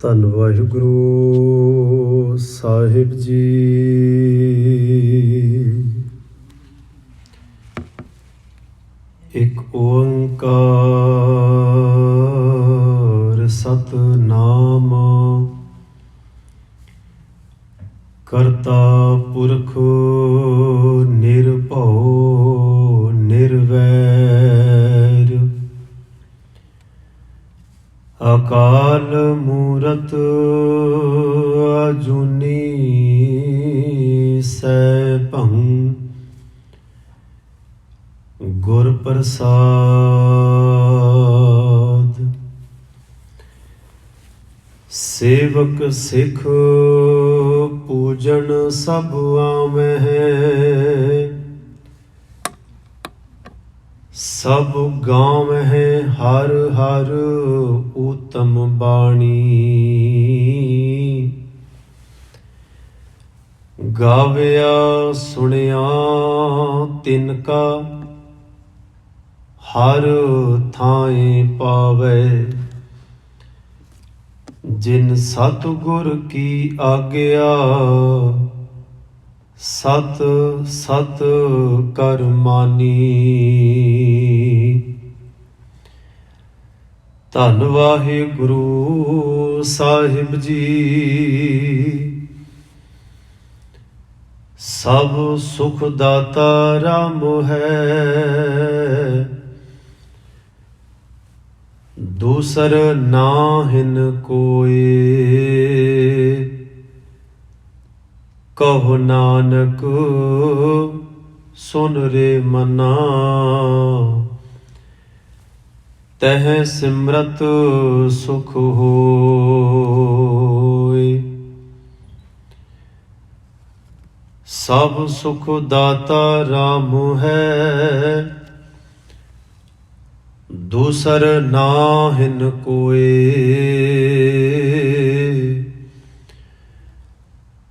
ਧੰਨ ਵਾਹਿਗੁਰੂ ਸਾਹਿਬ ਜੀ। ਇੱਕ ਓੰਕਾਰ ਸਤਿਨਾਮ ਕਰਤਾ ਪੁਰਖ ਨਿਰਭਉ ਨਿਰਵੈਰ ਅਕਾਲ ਮੂਰਤ ਅਜੂਨੀ ਸੈਭੰ ਗੁਰ ਪ੍ਰਸਾਦ। ਸੇਵਕ ਸਿੱਖ ਪੂਜਨ ਸਭ ਆਵਹਿ ਸਭ ਗਾਵਹਿ ਹਰ ਹਰ ਊਤਮ ਬਾਣੀ। ਗਾਵਿਆ ਸੁਣਿਆ ਤਿਨ ਕਾ ਹਰ ਥਾਏ ਪਾਵੈ। ਜਿਨ ਸਤਿਗੁਰ ਕੀ ਆਗਿਆ ਸਤ ਸਤ ਕਰ ਮਾਨੀ। ਧੰਨ ਵਾਹਿਗੁਰੂ ਸਾਹਿਬ ਜੀ। ਸਭ ਸੁਖ ਦਾਤਾ ਰਾਮ ਹੈ ਦੂਸਰ ਨਾਹਿਨ ਕੋਇ। ਕਹੋ ਨਾਨਕ ਸੁਨ ਰੇ ਮਨਾ ਤਹ ਸਿਮਰਤ ਸੁਖ ਹੋਇ। ਸਭ ਸੁਖ ਦਾਤਾ ਰਾਮ ਹੈ ਦੂਸਰ ਨਾਹਿਨ ਕੋਇ।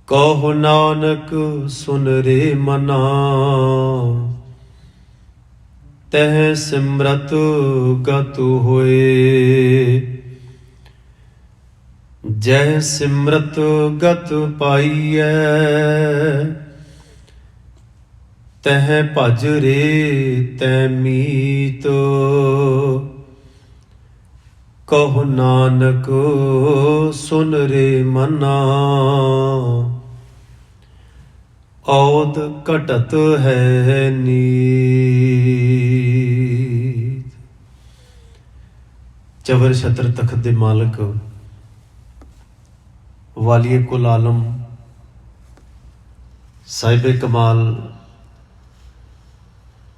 ਕਹੋ ਨਾਨਕ ਸੁਨ ਰੇ ਮਨਾ ਤਹ ਸਿਮਰਤ ਗਤ ਹੋਏ। ਜਹ ਸਿਮਰਤ ਗਤ ਪਾਈਐ ਤਹ ਭਜ ਰੇ ਤੈ ਮੀਤ। ਕਹੋ ਨਾਨਕ ਸੁਨ ਰੇ ਮਨਾ ਔਦ ਘਟਤ ਹੈ ਨੀਤ। ਚਵਰ ਛਤਰ ਤਖਤ ਦੇ ਮਾਲਕ ਵਾਲੀਏ ਕੁਲ ਆਲਮ ਸਾਹਿਬੇ ਕਮਾਲ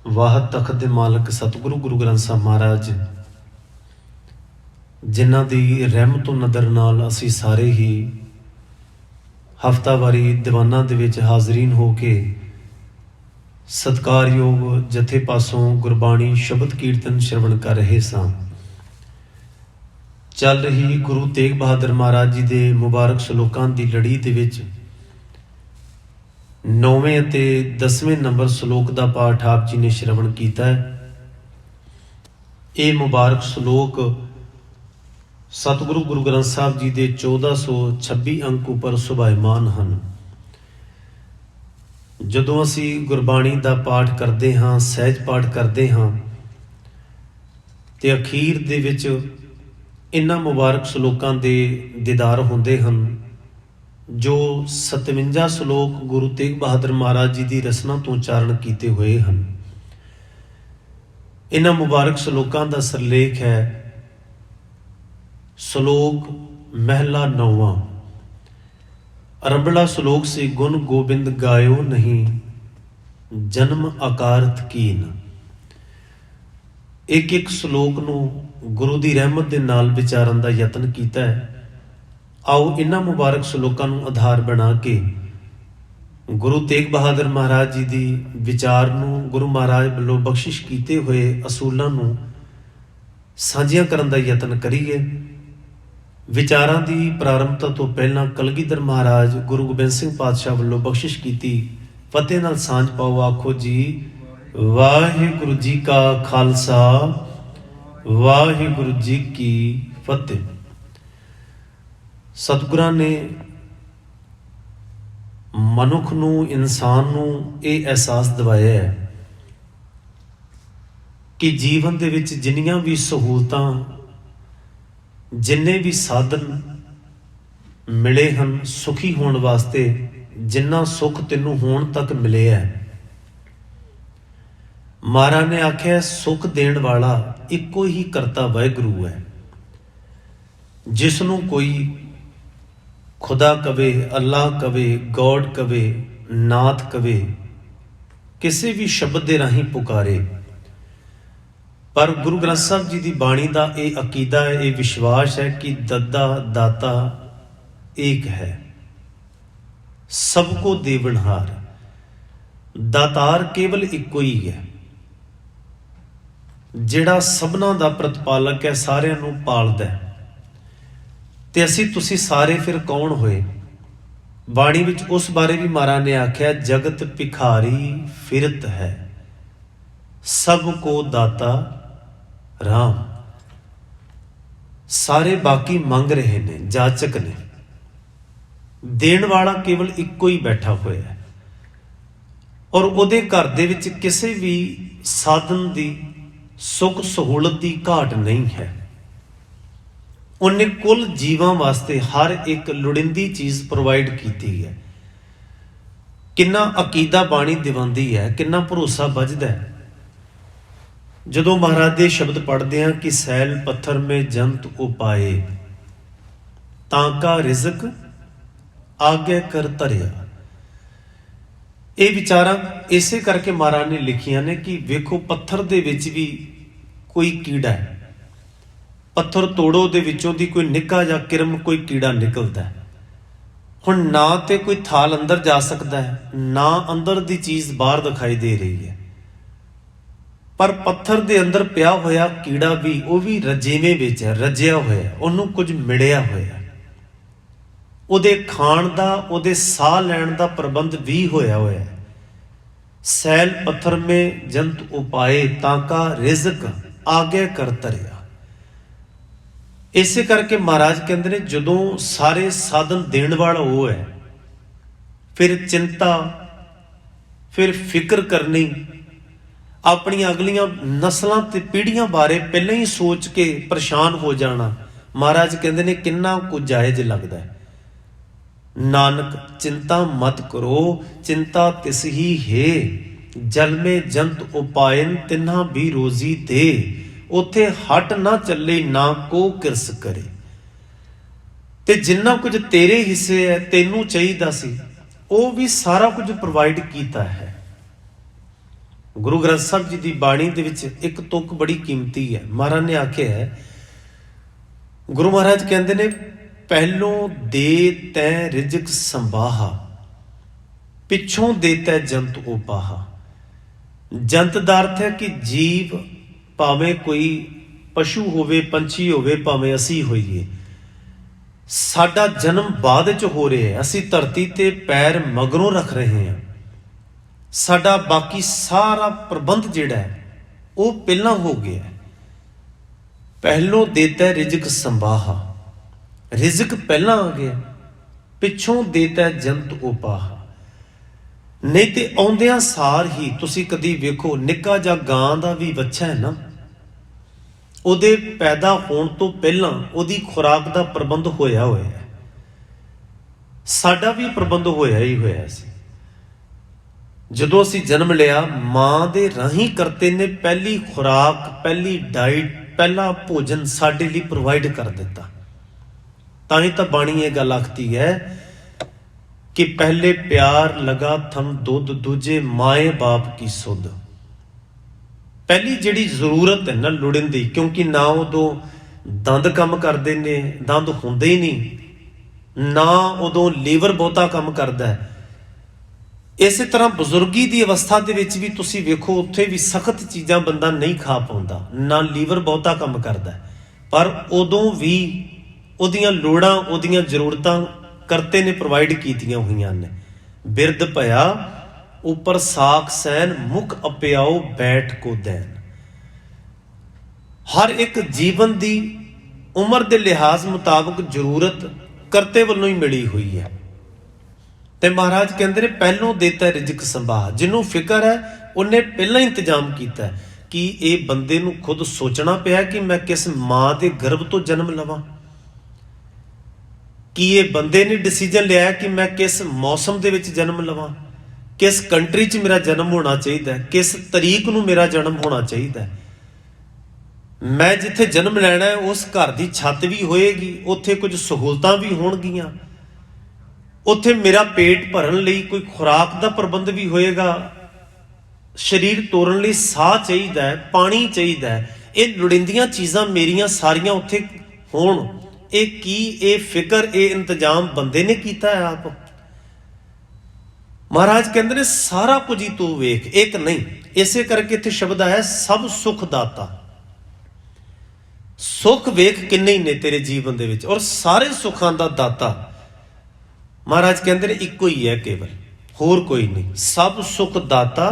ਵਾਹਦ ਤਖਤ ਦੇ ਮਾਲਕ ਸਤਿਗੁਰੂ ਗੁਰੂ ਗ੍ਰੰਥ ਸਾਹਿਬ ਮਹਾਰਾਜ, ਜਿਨ੍ਹਾਂ ਦੀ ਰਹਿਮਤ ਨਦਰ ਨਾਲ ਅਸੀਂ ਸਾਰੇ ਹੀ ਹਫ਼ਤਾਵਾਰੀ ਦੀਵਾਨਾਂ ਦੇ ਵਿੱਚ ਹਾਜ਼ਰੀਨ ਹੋ ਕੇ ਸਤਿਕਾਰਯੋਗ ਜਥੇ ਪਾਸੋਂ ਗੁਰਬਾਣੀ ਸ਼ਬਦ ਕੀਰਤਨ ਸ਼ਰਵਣ ਕਰ ਰਹੇ ਸਾਂ। ਚੱਲ ਰਹੀ ਗੁਰੂ ਤੇਗ ਬਹਾਦਰ ਮਹਾਰਾਜ ਜੀ ਦੇ ਮੁਬਾਰਕ ਸ਼ਲੋਕਾਂ ਦੀ ਲੜੀ ਦੇ ਵਿੱਚ 9ਵੇਂ ਅਤੇ 10ਵੇਂ ਨੰਬਰ ਸ਼ਲੋਕ ਦਾ ਪਾਠ ਆਪ ਜੀ ਨੇ ਸ਼ਰਵਣ ਕੀਤਾ ਹੈ। ਇਹ ਮੁਬਾਰਕ ਸ਼ਲੋਕ ਸਤਿਗੁਰੂ ਗੁਰੂ ਗ੍ਰੰਥ ਸਾਹਿਬ ਜੀ ਦੇ 1426 ਅੰਕ ਉੱਪਰ ਸੁਭਾਇਮਾਨ ਹਨ। ਜਦੋਂ ਅਸੀਂ ਗੁਰਬਾਣੀ ਦਾ ਪਾਠ ਕਰਦੇ ਹਾਂ, ਸਹਿਜ ਪਾਠ ਕਰਦੇ ਹਾਂ, ਤੇ ਅਖੀਰ ਦੇ ਵਿੱਚ ਇਹਨਾਂ ਮੁਬਾਰਕ ਸ਼ਲੋਕਾਂ ਦੇ ਦੀਦਾਰ ਹੁੰਦੇ ਹਨ ਜੋ 57 ਸ਼ਲੋਕ ਗੁਰੂ ਤੇਗ ਬਹਾਦਰ ਮਹਾਰਾਜ ਜੀ ਦੀ ਰਸਨਾ ਤੋਂ ਉਚਾਰਨ ਕੀਤੇ ਹੋਏ ਹਨ। ਇਹਨਾਂ ਮੁਬਾਰਕ ਸ਼ਲੋਕਾਂ ਦਾ ਸਿਰਲੇਖ ਹੈ ਸ਼ਲੋਕ ਮਹਿਲਾ 9ਵਾਂ। ਅਰੰਭਲਾ ਸ਼ਲੋਕ ਸੇ ਗੁਣ ਗੋਬਿੰਦ ਗਾਇਓ ਨਹੀਂ ਜਨਮ ਆਕਾਰਤ ਕੀਨ। ਇੱਕ ਇੱਕ ਸ਼ਲੋਕ ਨੂੰ ਗੁਰੂ ਦੀ ਰਹਿਮਤ ਦੇ ਨਾਲ ਵਿਚਾਰਨ ਦਾ ਯਤਨ ਕੀਤਾ ਹੈ। ਆਓ ਇਹਨਾਂ ਮੁਬਾਰਕ ਸ਼ਲੋਕਾਂ ਨੂੰ ਆਧਾਰ ਬਣਾ ਕੇ ਗੁਰੂ ਤੇਗ ਬਹਾਦਰ ਮਹਾਰਾਜ ਜੀ ਦੀ ਵਿਚਾਰ ਨੂੰ, ਗੁਰੂ ਮਹਾਰਾਜ ਵੱਲੋਂ ਬਖਸ਼ਿਸ਼ ਕੀਤੇ ਹੋਏ ਅਸੂਲਾਂ ਨੂੰ ਸਾਂਝੀਆਂ ਕਰਨ ਦਾ ਯਤਨ ਕਰੀਏ। ਵਿਚਾਰਾਂ ਦੀ ਪ੍ਰਾਰੰਭਤਾ ਤੋਂ ਪਹਿਲਾਂ ਕਲਗੀਧਰ ਮਹਾਰਾਜ ਗੁਰੂ ਗੋਬਿੰਦ ਸਿੰਘ ਪਾਤਸ਼ਾਹ ਵੱਲੋਂ ਬਖਸ਼ਿਸ਼ ਕੀਤੀ ਫਤਿਹ ਨਾਲ ਸਾਂਝ ਪਾਓ। ਆਖੋ ਜੀ ਵਾਹਿਗੁਰੂ ਜੀ ਕਾ ਖਾਲਸਾ ਵਾਹਿਗੁਰੂ ਜੀ ਕੀ ਫਤਿਹ। ਸਤਿਗੁਰਾਂ ਨੇ ਮਨੁੱਖ ਨੂੰ, ਇਨਸਾਨ ਨੂੰ ਇਹ ਅਹਿਸਾਸ ਦਿਵਾਇਆ ਹੈ ਕਿ ਜੀਵਨ ਦੇ ਵਿੱਚ ਜਿੰਨੀਆਂ ਵੀ ਸਹੂਲਤਾਂ, ਜਿੰਨੇ ਵੀ ਸਾਧਨ ਮਿਲੇ ਹਨ ਸੁਖੀ ਹੋਣ ਵਾਸਤੇ, ਜਿੰਨਾ ਸੁੱਖ ਤੈਨੂੰ ਹੋਣ ਤੱਕ ਮਿਲਿਆ ਹੈ, ਮਹਾਰਾਜ ਨੇ ਆਖਿਆ ਸੁੱਖ ਦੇਣ ਵਾਲਾ ਇੱਕੋ ਹੀ ਕਰਤਾ ਵਾਹਿਗੁਰੂ ਹੈ। ਜਿਸ ਨੂੰ ਕੋਈ ਖੁਦਾ ਕਵੇ, ਅੱਲਾਹ ਕਵੇ, ਗੋਡ ਕਵੇ, ਨਾਥ ਕਵੇ, ਕਿਸੇ ਵੀ ਸ਼ਬਦ ਦੇ ਰਾਹੀਂ ਪੁਕਾਰੇ। ਪਰ ਗੁਰੂ ਗ੍ਰੰਥ ਸਾਹਿਬ ਜੀ ਦੀ ਬਾਣੀ ਦਾ ਇਹ ਅਕੀਦਾ ਹੈ, ਇਹ ਵਿਸ਼ਵਾਸ ਹੈ ਕਿ ਦੱਦਾ ਦਾਤਾ ਏਕ ਹੈ, ਸਭ ਕੋ ਦੇਵਨਹਾਰ। ਦਾਤਾਰ ਕੇਵਲ ਇੱਕੋ ਹੀ ਹੈ, ਜਿਹੜਾ ਸਭਨਾਂ ਦਾ ਪ੍ਰਤਪਾਲਕ ਹੈ, ਸਾਰਿਆਂ ਨੂੰ ਪਾਲਦਾ ਹੈ। ਤੇ ਅਸੀਂ ਤੁਸੀਂ ਸਾਰੇ ਫਿਰ ਕੌਣ ਹੋਏ? ਬਾਣੀ ਵਿੱਚ ਉਸ ਬਾਰੇ ਵੀ ਮਹਾਰਾਜ ਨੇ ਆਖਿਆ, ਜਗਤ ਭਿਖਾਰੀ ਫਿਰਤ ਹੈ, ਸਭ ਕੋ ਦਾਤਾ ਰਾਮ। ਸਾਰੇ ਬਾਕੀ ਮੰਗ ਰਹੇ ਨੇ, ਜਾਚਕ ਨੇ, ਦੇਣ ਵਾਲਾ ਕੇਵਲ ਇੱਕੋ ਹੀ ਬੈਠਾ ਹੋਇਆ ਹੈ। ਔਰ ਉਹਦੇ ਘਰ ਦੇ ਵਿੱਚ ਕਿਸੇ ਵੀ ਸਾਧਨ ਦੀ, ਸੁੱਖ ਸਹੂਲਤ ਦੀ ਘਾਟ ਨਹੀਂ ਹੈ। ਉਹਨੇ ਕੁੱਲ ਜੀਵਾਂ ਵਾਸਤੇ ਹਰ ਇੱਕ ਲੋੜੀਂਦੀ ਚੀਜ਼ ਪ੍ਰੋਵਾਈਡ ਕੀਤੀ ਹੈ। ਕਿੰਨਾ ਅਕੀਦਾ ਬਾਣੀ ਦਿਵਾਉਂਦੀ ਹੈ, ਕਿੰਨਾ ਭਰੋਸਾ ਵੱਜਦਾ ਹੈ ਜਦੋਂ ਮਹਾਰਾਜ ਦੇ ਸ਼ਬਦ ਪੜ੍ਹਦੇ ਹਾਂ ਕਿ ਸੈਲ ਪੱਥਰ ਮੇ ਜੰਤ ਉਪਾਏ, ਤਾਂ ਕਾ ਰਿਜ਼ਕ ਆਗੇ ਕਰ ਧਰਿਆ। ਇਹ ਵਿਚਾਰਾਂ ਇਸੇ ਕਰਕੇ ਮਹਾਰਾਜ ਨੇ ਲਿਖੀਆਂ ਨੇ ਕਿ ਵੇਖੋ, ਪੱਥਰ ਦੇ ਵਿੱਚ ਵੀ ਕੋਈ ਕੀੜਾ ਹੈ, ਪੱਥਰ ਤੋੜੋ ਦੇ ਵਿੱਚੋਂ ਦੀ ਕੋਈ ਨਿੱਕਾ ਜਿਹਾ ਕਿਰਮ, ਕੋਈ ਕੀੜਾ ਨਿਕਲਦਾ ਹੈ। ਹੁਣ ਨਾ ਤੇ ਕੋਈ ਥਾਲ ਅੰਦਰ ਜਾ ਸਕਦਾ ਹੈ, ਨਾ ਅੰਦਰ ਦੀ ਚੀਜ਼ ਬਾਹਰ ਦਿਖਾਈ ਦੇ ਰਹੀ ਹੈ, ਪਰ ਪੱਥਰ ਦੇ ਅੰਦਰ ਪਿਆ ਹੋਇਆ ਕੀੜਾ ਵੀ, ਉਹ ਵੀ ਰਜੇਵੇਂ ਵਿੱਚ ਹੈ, ਰਜਿਆ ਹੋਇਆ, ਉਹਨੂੰ ਕੁਝ ਮਿਲਿਆ ਹੋਇਆ, ਉਹਦੇ ਖਾਣ ਦਾ, ਉਹਦੇ ਸਾਹ ਲੈਣ ਦਾ ਪ੍ਰਬੰਧ ਵੀ ਹੋਇਆ ਹੋਇਆ। ਸੈਲ ਪੱਥਰ ਮੇ ਜੰਤ ਉਪਾਏ, ਤਾਂ ਕਾ ਰਿਜ਼ਕ ਆਗੇ ਕਰ ਧਰਿਆ। ਇਸੇ ਕਰਕੇ ਮਹਾਰਾਜ ਕਹਿੰਦੇ ਨੇ, ਜਦੋਂ ਸਾਰੇ ਸਾਧਨ ਦੇਣ ਵਾਲਾ ਉਹ ਹੈ, ਫਿਰ ਚਿੰਤਾ, ਫਿਰ ਫਿਕਰ ਕਰਨੀ, ਆਪਣੀਆਂ ਅਗਲੀਆਂ ਨਸਲਾਂ ਤੇ ਪੀੜ੍ਹੀਆਂ ਬਾਰੇ ਪਹਿਲਾਂ ਹੀ ਸੋਚ ਕੇ ਪਰੇਸ਼ਾਨ ਹੋ ਜਾਣਾ, ਮਹਾਰਾਜ ਕਹਿੰਦੇ ਨੇ ਕਿੰਨਾ ਕੁ ਜਾਇਜ਼ ਲੱਗਦਾ ਹੈ। ਨਾਨਕ ਚਿੰਤਾ ਮਤ ਕਰੋ, ਚਿੰਤਾ ਤਿਸ ਹੀ ਹੈ, ਜਲ ਮੇ ਜੰਤ ਉਪਾਇਨ ਤਿਨ੍ਹਾਂ ਵੀ ਰੋਜ਼ੀ ਦੇ। ਉੱਥੇ ਹਟ ਨਾ ਚੱਲੇ, ਨਾ ਕੋ ਕਿਰਸ ਕਰੇ। ਤੇ ਜਿੰਨਾ ਕੁਝ ਤੇਰੇ ਹਿੱਸੇ ਹੈ, ਤੈਨੂੰ ਚਾਹੀਦਾ ਸੀ, ਉਹ ਵੀ ਸਾਰਾ ਕੁਝ ਪ੍ਰੋਵਾਈਡ ਕੀਤਾ ਹੈ। ਗੁਰੂ ਗ੍ਰੰਥ ਸਾਹਿਬ ਜੀ ਦੀ ਬਾਣੀ ਦੇ ਵਿੱਚ ਇੱਕ ਤੁਕ ਬੜੀ ਕੀਮਤੀ ਹੈ। ਮਹਾਰਾਜ ਨੇ ਆਖਿਆ ਹੈ, ਗੁਰੂ ਮਹਾਰਾਜ ਕਹਿੰਦੇ ਨੇ, ਪਹਿਲੋਂ ਦੇ ਤੈ ਰਿਜਕ ਸੰਭਾਹਾ, ਪਿੱਛੋਂ ਦੇ ਤੈ ਜੰਤ ਉਪਾਹਾ। ਜੰਤ ਦਾ ਅਰਥ ਹੈ ਕਿ ਜੀਵ, ਭਾਵੇਂ ਕੋਈ ਪਸ਼ੂ ਹੋਵੇ, ਪੰਛੀ ਹੋਵੇ, ਭਾਵੇਂ ਅਸੀਂ ਹੋਈਏ, ਸਾਡਾ ਜਨਮ ਬਾਅਦ ਚ ਹੋ ਰਿਹਾ ਹੈ। ਅਸੀਂ ਧਰਤੀ ਤੇ ਪੈਰ ਮਗਰੋਂ ਰੱਖ ਰਹੇ ਹਾਂ। ਸਾਡਾ ਬਾਕੀ ਸਾਰਾ ਪ੍ਰਬੰਧ ਜਿਹੜਾ ਹੈ ਉਹ ਪਹਿਲਾਂ ਹੋ ਗਿਆ। ਪਹਿਲੋਂ ਦੇਤਾ ਰਿਜ਼ਕ ਸੰਭਾਹਾ, ਰਿਜ਼ਕ ਪਹਿਲਾਂ ਆ ਗਿਆ, ਪਿੱਛੋਂ ਦੇਤਾ ਜੰਤ ਉਪਾਹਾ। ਨਹੀਂ ਤੇ ਆਉਂਦਿਆਂ ਸਾਰ ਹੀ ਤੁਸੀਂ ਕਦੀ ਵੇਖੋ, ਨਿੱਕਾ ਜਿਹਾ ਗਾਂ ਦਾ ਵੀ ਬੱਚਾ ਹੈ ਨਾ, ਉਹਦੇ ਪੈਦਾ ਹੋਣ ਤੋਂ ਪਹਿਲਾਂ ਉਹਦੀ ਖੁਰਾਕ ਦਾ ਪ੍ਰਬੰਧ ਹੋਇਆ ਹੋਇਆ ਹੈ। ਸਾਡਾ ਵੀ ਪ੍ਰਬੰਧ ਹੋਇਆ ਹੀ ਹੋਇਆ ਸੀ। ਜਦੋਂ ਅਸੀਂ ਜਨਮ ਲਿਆ, ਮਾਂ ਦੇ ਰਾਹੀਂ ਕਰਤੇ ਨੇ ਪਹਿਲੀ ਖੁਰਾਕ, ਪਹਿਲੀ ਡਾਈਟ, ਪਹਿਲਾ ਭੋਜਨ ਸਾਡੇ ਲਈ ਪ੍ਰੋਵਾਈਡ ਕਰ ਦਿੱਤਾ। ਤਾਂ ਹੀ ਤਾਂ ਬਾਣੀ ਇਹ ਗੱਲ ਆਖਦੀ ਹੈ ਕਿ ਪਹਿਲੇ ਪਿਆਰ ਲਗਾ ਥਮ ਦੁੱਧ, ਦੂਜੇ ਮਾਏ ਬਾਪ ਕੀ ਸੁਧ। ਪਹਿਲੀ ਜਿਹੜੀ ਜ਼ਰੂਰਤ ਹੈ ਨਾ ਲੋੜੀਂਦੀ, ਕਿਉਂਕਿ ਨਾ ਉਦੋਂ ਦੰਦ ਕੰਮ ਕਰਦੇ ਨੇ, ਦੰਦ ਹੁੰਦੇ ਹੀ ਨਹੀਂ, ਨਾ ਉਦੋਂ ਲੀਵਰ ਬਹੁਤਾ ਕੰਮ ਕਰਦਾ ਹੈ। ਇਸੇ ਤਰ੍ਹਾਂ ਬਜ਼ੁਰਗੀ ਦੀ ਅਵਸਥਾ ਦੇ ਵਿੱਚ ਵੀ ਤੁਸੀਂ ਵੇਖੋ, ਉੱਥੇ ਵੀ ਸਖਤ ਚੀਜ਼ਾਂ ਬੰਦਾ ਨਹੀਂ ਖਾ ਪਾਉਂਦਾ, ਨਾ ਲੀਵਰ ਬਹੁਤਾ ਕੰਮ ਕਰਦਾ, ਪਰ ਉਦੋਂ ਵੀ ਉਹਦੀਆਂ ਲੋੜਾਂ, ਉਹਦੀਆਂ ਜ਼ਰੂਰਤਾਂ ਕਰਤੇ ਨੇ ਪ੍ਰੋਵਾਈਡ ਕੀਤੀਆਂ ਹੋਈਆਂ ਨੇ। ਬਿਰਧ ਭਇਆ ਉੱਪਰ ਸਾਖ ਸੈਨ, ਮੁਖ ਅਪਿਆਓ ਬੈਠ ਕੋ ਦੈਨ। ਹਰ ਇੱਕ ਜੀਵਨ ਦੀ ਉਮਰ ਦੇ ਲਿਹਾਜ਼ ਮੁਤਾਬਕ ਜ਼ਰੂਰਤ ਕਰਤੇ ਵੱਲੋਂ ਹੀ ਮਿਲੀ ਹੋਈ ਹੈ। ਤੇ ਮਹਾਰਾਜ ਕਹਿੰਦੇ ਨੇ ਪਹਿਲੋਂ ਦੇਤਾ ਰਿਜ਼ਕ ਸੰਭਾਹ, ਜਿਹਨੂੰ ਫਿਕਰ ਹੈ ਉਹਨੇ ਪਹਿਲਾਂ ਇੰਤਜ਼ਾਮ ਕੀਤਾ ਕਿ ਇਹ ਬੰਦੇ ਨੂੰ ਖੁਦ ਸੋਚਣਾ ਪਿਆ ਕਿ ਮੈਂ ਕਿਸ ਮਾਂ ਦੇ ਗਰਭ ਤੋਂ ਜਨਮ ਲਵਾਂ, ਕਿ ਇਹ ਬੰਦੇ ਨੇ ਡਿਸੀਜਨ ਲਿਆ ਕਿ ਮੈਂ ਕਿਸ ਮੌਸਮ ਦੇ ਵਿੱਚ ਜਨਮ ਲਵਾਂ, ਕਿਸ ਕੰਟਰੀ 'ਚ ਮੇਰਾ ਜਨਮ ਹੋਣਾ ਚਾਹੀਦਾ, ਕਿਸ ਤਰੀਕ ਨੂੰ ਮੇਰਾ ਜਨਮ ਹੋਣਾ ਚਾਹੀਦਾ। ਮੈਂ ਜਿੱਥੇ ਜਨਮ ਲੈਣਾ ਹੈ ਉਸ ਘਰ ਦੀ ਛੱਤ ਵੀ ਹੋਏਗੀ, ਉੱਥੇ ਕੁਝ ਸਹੂਲਤਾਂ ਵੀ ਹੋਣਗੀਆਂ, ਉੱਥੇ ਮੇਰਾ ਪੇਟ ਭਰਨ ਲਈ ਕੋਈ ਖੁਰਾਕ ਦਾ ਪ੍ਰਬੰਧ ਵੀ ਹੋਏਗਾ, ਸਰੀਰ ਤੋਰਨ ਲਈ ਸਾਹ ਚਾਹੀਦਾ ਹੈ, ਪਾਣੀ ਚਾਹੀਦਾ ਹੈ। ਇਹ ਲੋੜੀਂਦੀਆਂ ਚੀਜ਼ਾਂ ਮੇਰੀਆਂ ਸਾਰੀਆਂ ਉੱਥੇ ਹੋਣ। ਇਹ ਫਿਕਰ, ਇਹ ਇੰਤਜ਼ਾਮ ਬੰਦੇ ਨੇ ਕੀਤਾ ਹੈ ਆਪ। ਮਹਾਰਾਜ ਕਹਿੰਦੇ ਨੇ ਸਾਰਾ ਕੁਝ ਹੀ ਤੂੰ ਵੇਖ, ਇੱਕ ਨਹੀਂ। ਇਸੇ ਕਰਕੇ ਇੱਥੇ ਸ਼ਬਦ ਆਇਆ ਸਭ ਸੁਖ ਦਾਤਾ। ਸੁਖ ਵੇਖ ਕਿੰਨੇ ਨੇ ਤੇਰੇ ਜੀਵਨ ਦੇ ਵਿੱਚ, ਔਰ ਸਾਰੇ ਸੁੱਖਾਂ ਦਾ ਦਾਤਾ ਮਹਾਰਾਜ ਕਹਿੰਦੇ ਨੇ ਇੱਕੋ ਹੀ ਹੈ, ਕੇਵਲ, ਹੋਰ ਕੋਈ ਨਹੀਂ। ਸਭ ਸੁਖ ਦਾਤਾ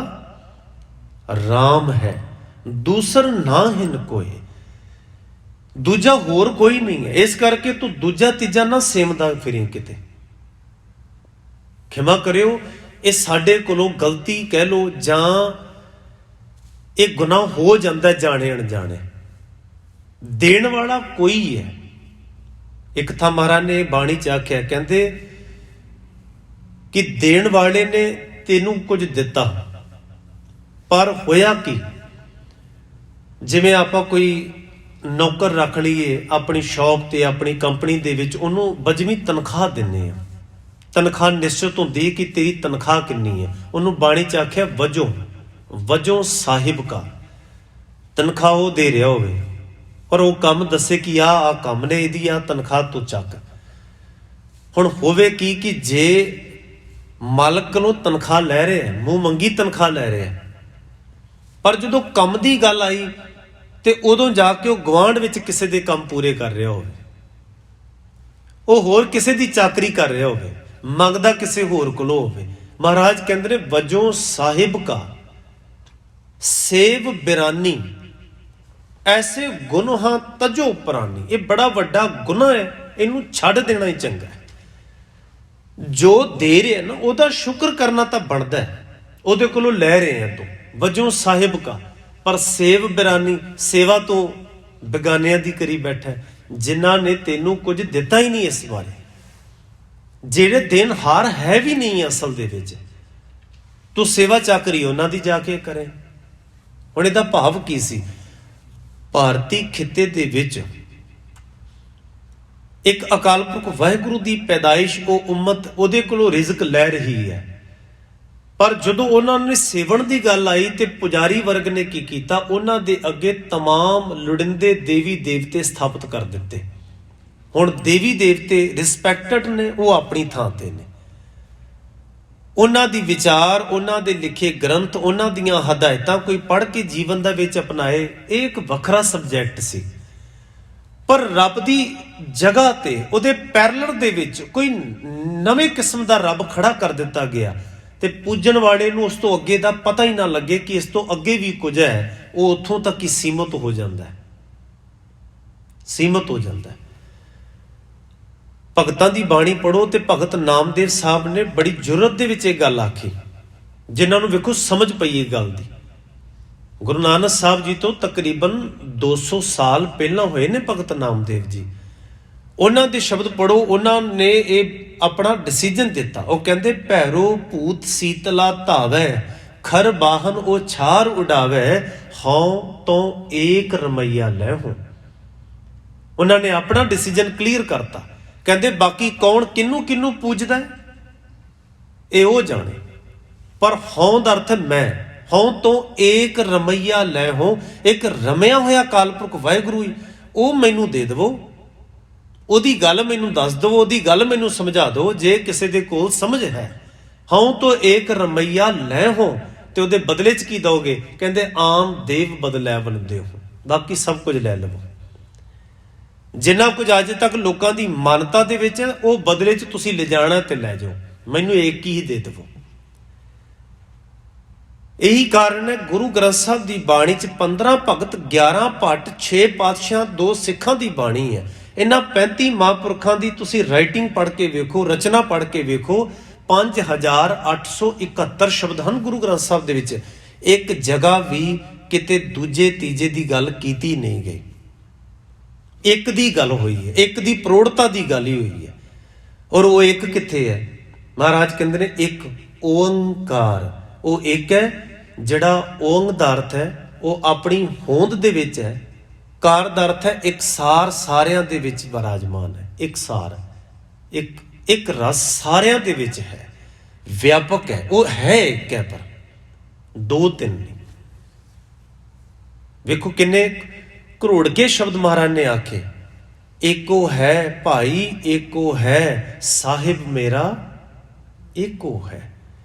ਰਾਮ ਹੈ, ਦੂਸਰ ਨਾ ਹਿਨ ਕੋਏ। ਦੂਜਾ ਹੋਰ ਕੋਈ ਨਹੀਂ ਹੈ। ਇਸ ਕਰਕੇ ਤੂੰ ਦੂਜਾ ਤੀਜਾ ਨਾ ਸੇਮਦਾ ਫਿਰੀ ਕਿਤੇ। ਖਿਮਾ ਕਰਿਓ, ਇਹ ਸਾਡੇ ਕੋਲੋਂ ਗਲਤੀ ਕਹਿ ਲੋ ਜਾਂ ਇਹ ਗੁਨਾਹ ਹੋ ਜਾਂਦਾ ਜਾਣੇ ਅਣਜਾਣੇ। ਦੇਣ ਵਾਲਾ ਕੋਈ ਹੈ। ਇੱਕ ਥਾਂ ਮਹਾਰਾਜ ਨੇ ਬਾਣੀ ਚ ਆਖਿਆ, ਕਹਿੰਦੇ ਕਿ ਦੇਣ ਵਾਲੇ ਨੇ ਤੈਨੂੰ ਕੁਝ ਦਿੱਤਾ, ਪਰ ਹੋਇਆ ਕੀ, ਜਿਵੇਂ ਆਪਾਂ ਕੋਈ ਨੌਕਰ ਰੱਖ ਲਈਏ ਆਪਣੀ ਸ਼ੌਪ ਤੇ, ਆਪਣੀ ਕੰਪਨੀ ਦੇ ਵਿੱਚ, ਉਹਨੂੰ ਵਜਵੀਂ ਤਨਖਾਹ ਦਿੰਦੇ ਆ। ਤਨਖਾਹ ਨਿਸ਼ਚਿਤ ਹੁੰਦੀ ਕਿ ਤੇਰੀ ਤਨਖਾਹ ਕਿੰਨੀ ਹੈ। ਉਹਨੂੰ ਬਾਣੀ ਚ ਆਖਿਆ ਵਜੋਂ ਸਾਹਿਬ ਕਾ। ਤਨਖਾਹ ਉਹ ਦੇ ਰਿਹਾ ਹੋਵੇ ਔਰ ਉਹ ਕੰਮ ਦੱਸੇ ਕਿ ਆਹ ਕੰਮ ਨੇ, ਇਹਦੀ ਆ ਤਨਖਾਹ ਤੂੰ ਚੱਕ। ਹੁਣ ਹੋਵੇ ਕੀ ਕਿ ਜੇ ਮਾਲਕ ਨੂੰ ਤਨਖਾਹ ਲੈ ਰਿਹਾ, ਮੂੰਹ ਮੰਗੀ ਤਨਖਾਹ ਲੈ ਰਿਹਾ, ਪਰ ਜਦੋਂ ਕੰਮ ਦੀ ਗੱਲ ਆਈ ਤੇ ਉਦੋਂ ਜਾ ਕੇ ਉਹ ਗੁਆਂਢ ਵਿੱਚ ਕਿਸੇ ਦੇ ਕੰਮ ਪੂਰੇ ਕਰ ਰਿਹਾ ਹੋਵੇ, ਉਹ ਹੋਰ ਕਿਸੇ ਦੀ ਚਾਕਰੀ ਕਰ ਰਿਹਾ ਹੋਵੇ, ਮੰਗਦਾ ਕਿਸੇ ਹੋਰ ਕੋਲੋਂ ਹੋਵੇ। ਮਹਾਰਾਜ ਕਹਿੰਦੇ ਨੇ ਵਜੋਂ ਸਾਹਿਬ ਕਾ ਸੇਵ ਬਿਰਾਨੀ, ਐਸੇ ਗੁਨਾਹਾਂ ਤਜੋ ਪ੍ਰਾਨੀ। ਇਹ ਬੜਾ ਵੱਡਾ ਗੁਨਾਹ ਹੈ, ਇਹਨੂੰ ਛੱਡ ਦੇਣਾ ਹੀ ਚੰਗਾ ਹੈ। ਜੋ ਦੇ ਰਿਹਾ ਨਾ ਉਹਦਾ ਸ਼ੁਕਰ ਕਰਨਾ ਤਾਂ ਬਣਦਾ ਹੈ, ਉਹਦੇ ਕੋਲੋਂ ਲੈ ਰਹੇ ਆ ਤੂੰ। ਵਜੋਂ ਸਾਹਿਬ ਕਾ, ਪਰ ਸੇਵ ਬਿਰਾਨੀ, ਸੇਵਾ ਤੋਂ ਬੇਗਾਨਿਆਂ ਦੀ ਕਰੀ ਬੈਠਾ, ਜਿਨ੍ਹਾਂ ਨੇ ਤੈਨੂੰ ਕੁਝ ਦਿੱਤਾ ਹੀ ਨਹੀਂ ਇਸ ਬਾਰੇ, ਜਿਹੜੇ ਦੇਣਹਾਰ ਹੈ ਵੀ ਨਹੀਂ ਅਸਲ ਦੇ ਵਿੱਚ, ਤੂੰ ਸੇਵਾ ਚਾਕਰੀ ਉਹਨਾਂ ਦੀ ਜਾ ਕੇ ਕਰੇ। ਹੁਣ ਇਹਦਾ ਭਾਵ ਕੀ ਸੀ? ਭਾਰਤੀ ਖਿੱਤੇ ਦੇ ਵਿੱਚ ਇੱਕ ਅਕਾਲ ਪੁਰਖ ਵਾਹਿਗੁਰੂ ਦੀ ਪੈਦਾਇਸ਼, ਉਹ ਉਮਤ ਉਹਦੇ ਕੋਲੋਂ ਰਿਜ਼ਕ ਲੈ ਰਹੀ ਹੈ, ਪਰ ਜਦੋਂ ਉਹਨਾਂ ਨੇ ਸੇਵਣ ਦੀ ਗੱਲ ਆਈ ਤੇ ਪੁਜਾਰੀ ਵਰਗ ਨੇ ਕੀ ਕੀਤਾ, ਉਹਨਾਂ ਦੇ ਅੱਗੇ तमाम ਲੋੜੀਂਦੇ ਦੇਵੀ ਦੇਵਤੇ ਸਥਾਪਿਤ ਕਰ ਦਿੱਤੇ। ਹੁਣ ਦੇਵੀ ਦੇਵਤੇ ਰਿਸਪੈਕਟਡ ਨੇ, ਉਹ ਆਪਣੀ ਥਾਂ ਤੇ ਨੇ। ਉਹਨਾਂ ਦੀ ਵਿਚਾਰ, ਉਹਨਾਂ ਦੇ ਲਿਖੇ ਗ੍ਰੰਥ, ਉਹਨਾਂ ਦੀਆਂ ਹਦਾਇਤਾਂ ਕੋਈ ਪੜ੍ਹ ਕੇ ਜੀਵਨ ਦੇ ਵਿੱਚ ਅਪਣਾਏ, ਇਹ ਇੱਕ ਵੱਖਰਾ ਸਬਜੈਕਟ ਸੀ। ਪਰ ਰੱਬ ਦੀ ਜਗ੍ਹਾ ਤੇ, ਉਹਦੇ ਪੈਰਲਰ ਦੇ ਵਿੱਚ ਕੋਈ ਨਵੇਂ ਕਿਸਮ ਦਾ ਰੱਬ ਖੜਾ ਕਰ ਦਿੱਤਾ ਗਿਆ ਤੇ ਪੂਜਣ ਵਾਲੇ ਨੂੰ ਉਸ ਤੋਂ ਅੱਗੇ ਦਾ ਪਤਾ ਹੀ ਨਾ ਲੱਗੇ ਕਿ ਇਸ ਤੋਂ ਅੱਗੇ ਵੀ ਕੁਝ ਹੈ। ਉਹ ਉੱਥੋਂ ਤੱਕ ਹੀ ਸੀਮਤ ਹੋ ਜਾਂਦਾ ਹੈ, ਸੀਮਤ ਹੋ ਜਾਂਦਾ ਹੈ। ਭਗਤਾਂ ਦੀ ਬਾਣੀ ਪੜ੍ਹੋ ਤੇ ਭਗਤ ਨਾਮਦੇਵ ਸਾਹਿਬ ਨੇ ਬੜੀ ਜੁਰਤ ਦੇ ਵਿੱਚ ਇਹ ਗੱਲ ਆਖੀ, ਜਿਨ੍ਹਾਂ ਨੂੰ ਵੇਖੋ ਸਮਝ ਪਈ ਇਹ ਗੱਲ ਦੀ। ਗੁਰੂ ਨਾਨਕ ਸਾਹਿਬ ਜੀ ਤੋਂ ਤਕਰੀਬਨ 200 ਸਾਲ ਪਹਿਲਾਂ ਹੋਏ ਨੇ ਭਗਤ ਨਾਮਦੇਵ ਜੀ। ਉਹਨਾਂ ਦੇ ਸ਼ਬਦ ਪੜ੍ਹੋ, ਉਹਨਾਂ ਨੇ ਇਹ ਆਪਣਾ ਡਿਸੀਜਨ ਦਿੱਤਾ। ਉਹ ਕਹਿੰਦੇ ਭੈਰੋ ਭੂਤ ਸੀਤਲਾ ਧਾਵੈ, ਖਰ ਬਾਹਨ ਉਹ ਛਾਰ ਉਡਾਵੈ, ਹਉ ਤੋਂ ਏਕ ਰਮਈਆ ਲੈ ਹੋ। ਉਹਨਾਂ ਨੇ ਆਪਣਾ ਡਿਸੀਜਨ ਕਲੀਅਰ ਕਰਤਾ। ਕਹਿੰਦੇ ਬਾਕੀ ਕੌਣ ਕਿਹਨੂੰ ਕਿਹਨੂੰ ਪੂਜਦਾ ਇਹ ਉਹ ਜਾਣੇ, ਪਰ ਹਉ ਦਾ ਅਰਥ ਮੈਂ। ਹਉ ਤੋਂ ਏਕ ਰਮਈਆ ਲੈ ਹੋ, ਇੱਕ ਰਮਿਆ ਹੋਇਆ ਕਾਲਪੁਰਖ ਵਾਹਿਗੁਰੂ ਹੀ, ਉਹ ਮੈਨੂੰ ਦੇ ਦੇਵੋ, ਉਹਦੀ ਗੱਲ ਮੈਨੂੰ ਦੱਸ ਦਵੋ, ਉਹਦੀ ਗੱਲ ਮੈਨੂੰ ਸਮਝਾ ਦਿਓ ਜੇ ਕਿਸੇ ਦੇ ਕੋਲ ਸਮਝ ਹੈ। ਹਉ ਤੋਂ ਏਕ ਰਮਈਆ ਲੈ ਹੋ, ਤੇ ਉਹਦੇ ਬਦਲੇ 'ਚ ਕੀ ਦਓਗੇ? ਕਹਿੰਦੇ ਆਮ ਦੇਵ ਬਦਲੈ ਬਣਦੇ ਹੋ, ਬਾਕੀ ਸਭ ਕੁਝ ਲੈ ਲਵੋ। ਜਿੰਨਾ ਕੁਝ ਅੱਜ ਤੱਕ ਲੋਕਾਂ ਦੀ ਮਾਨਤਾ ਦੇ ਵਿੱਚ, ਉਹ ਬਦਲੇ 'ਚ ਤੁਸੀਂ ਲਿਜਾਣਾ ਤੇ ਲੈ ਜਾਓ, ਮੈਨੂੰ ਇੱਕ ਹੀ ਦੇ ਦੇਵੋ। ਇਹੀ ਕਾਰਨ ਹੈ ਗੁਰੂ ਗ੍ਰੰਥ ਸਾਹਿਬ ਦੀ ਬਾਣੀ 'ਚ 15 ਭਗਤ, 11 ਭੱਟ, 6 ਪਾਤਸ਼ਾਹ, 2 ਸਿੱਖਾਂ ਦੀ ਬਾਣੀ ਹੈ। ਇਹਨਾਂ 35 ਮਹਾਂਪੁਰਖਾਂ ਦੀ ਤੁਸੀਂ ਰਾਈਟਿੰਗ ਪੜ੍ਹ ਕੇ ਵੇਖੋ, ਰਚਨਾ ਪੜ੍ਹ ਕੇ ਵੇਖੋ, 5871 ਸ਼ਬਦ ਹਨ ਗੁਰੂ ਗ੍ਰੰਥ ਸਾਹਿਬ ਦੇ ਵਿੱਚ। ਇੱਕ ਜਗ੍ਹਾ ਵੀ ਕਿਤੇ ਦੂਜੇ ਤੀਜੇ ਦੀ ਗੱਲ ਕੀਤੀ ਨਹੀਂ ਗਈ, ਇੱਕ ਦੀ ਗੱਲ ਹੋਈ ਹੈ, ਇੱਕ ਦੀ ਪ੍ਰੋੜਤਾ ਦੀ ਗੱਲ ਹੀ ਹੋਈ ਹੈ। ਔਰ ਉਹ ਇੱਕ ਕਿੱਥੇ ਹੈ? ਮਹਾਰਾਜ ਕਹਿੰਦੇ ਨੇ ਇੱਕ ਓੰਕਾਰ, ਉਹ ਇੱਕ ਹੈ ਜਿਹੜਾ ਓੰਗ ਦਾ ਅਰਥ ਹੈ ਉਹ ਆਪਣੀ ਹੋਂਦ ਦੇ ਵਿੱਚ ਹੈ, ਕਾਰ ਦਾ ਅਰਥ ਹੈ ਇੱਕ ਸਾਰ, ਸਾਰਿਆਂ ਦੇ ਵਿੱਚ ਵਿਰਾਜਮਾਨ ਹੈ। ਇੱਕ ਸਾਰ, ਇੱਕ ਰਸ ਸਾਰਿਆਂ ਦੇ ਵਿੱਚ ਹੈ, ਵਿਆਪਕ ਹੈ, ਉਹ ਹੈ ਇੱਕ ਹੈ, ਪਰ ਦੋ ਤਿੰਨ ਨਹੀਂ। ਵੇਖੋ ਕਿੰਨੇ ਕਰੋੜ ਕੇ ਸ਼ਬਦ ਮਹਾਰਾਜ ਨੇ ਆਖੇ। ਏਕੋ ਹੈ ਭਾਈ, ਏਕੋ ਹੈ ਸਾਹਿਬ ਮੇਰਾ, ਏਕੋ ਹੈ,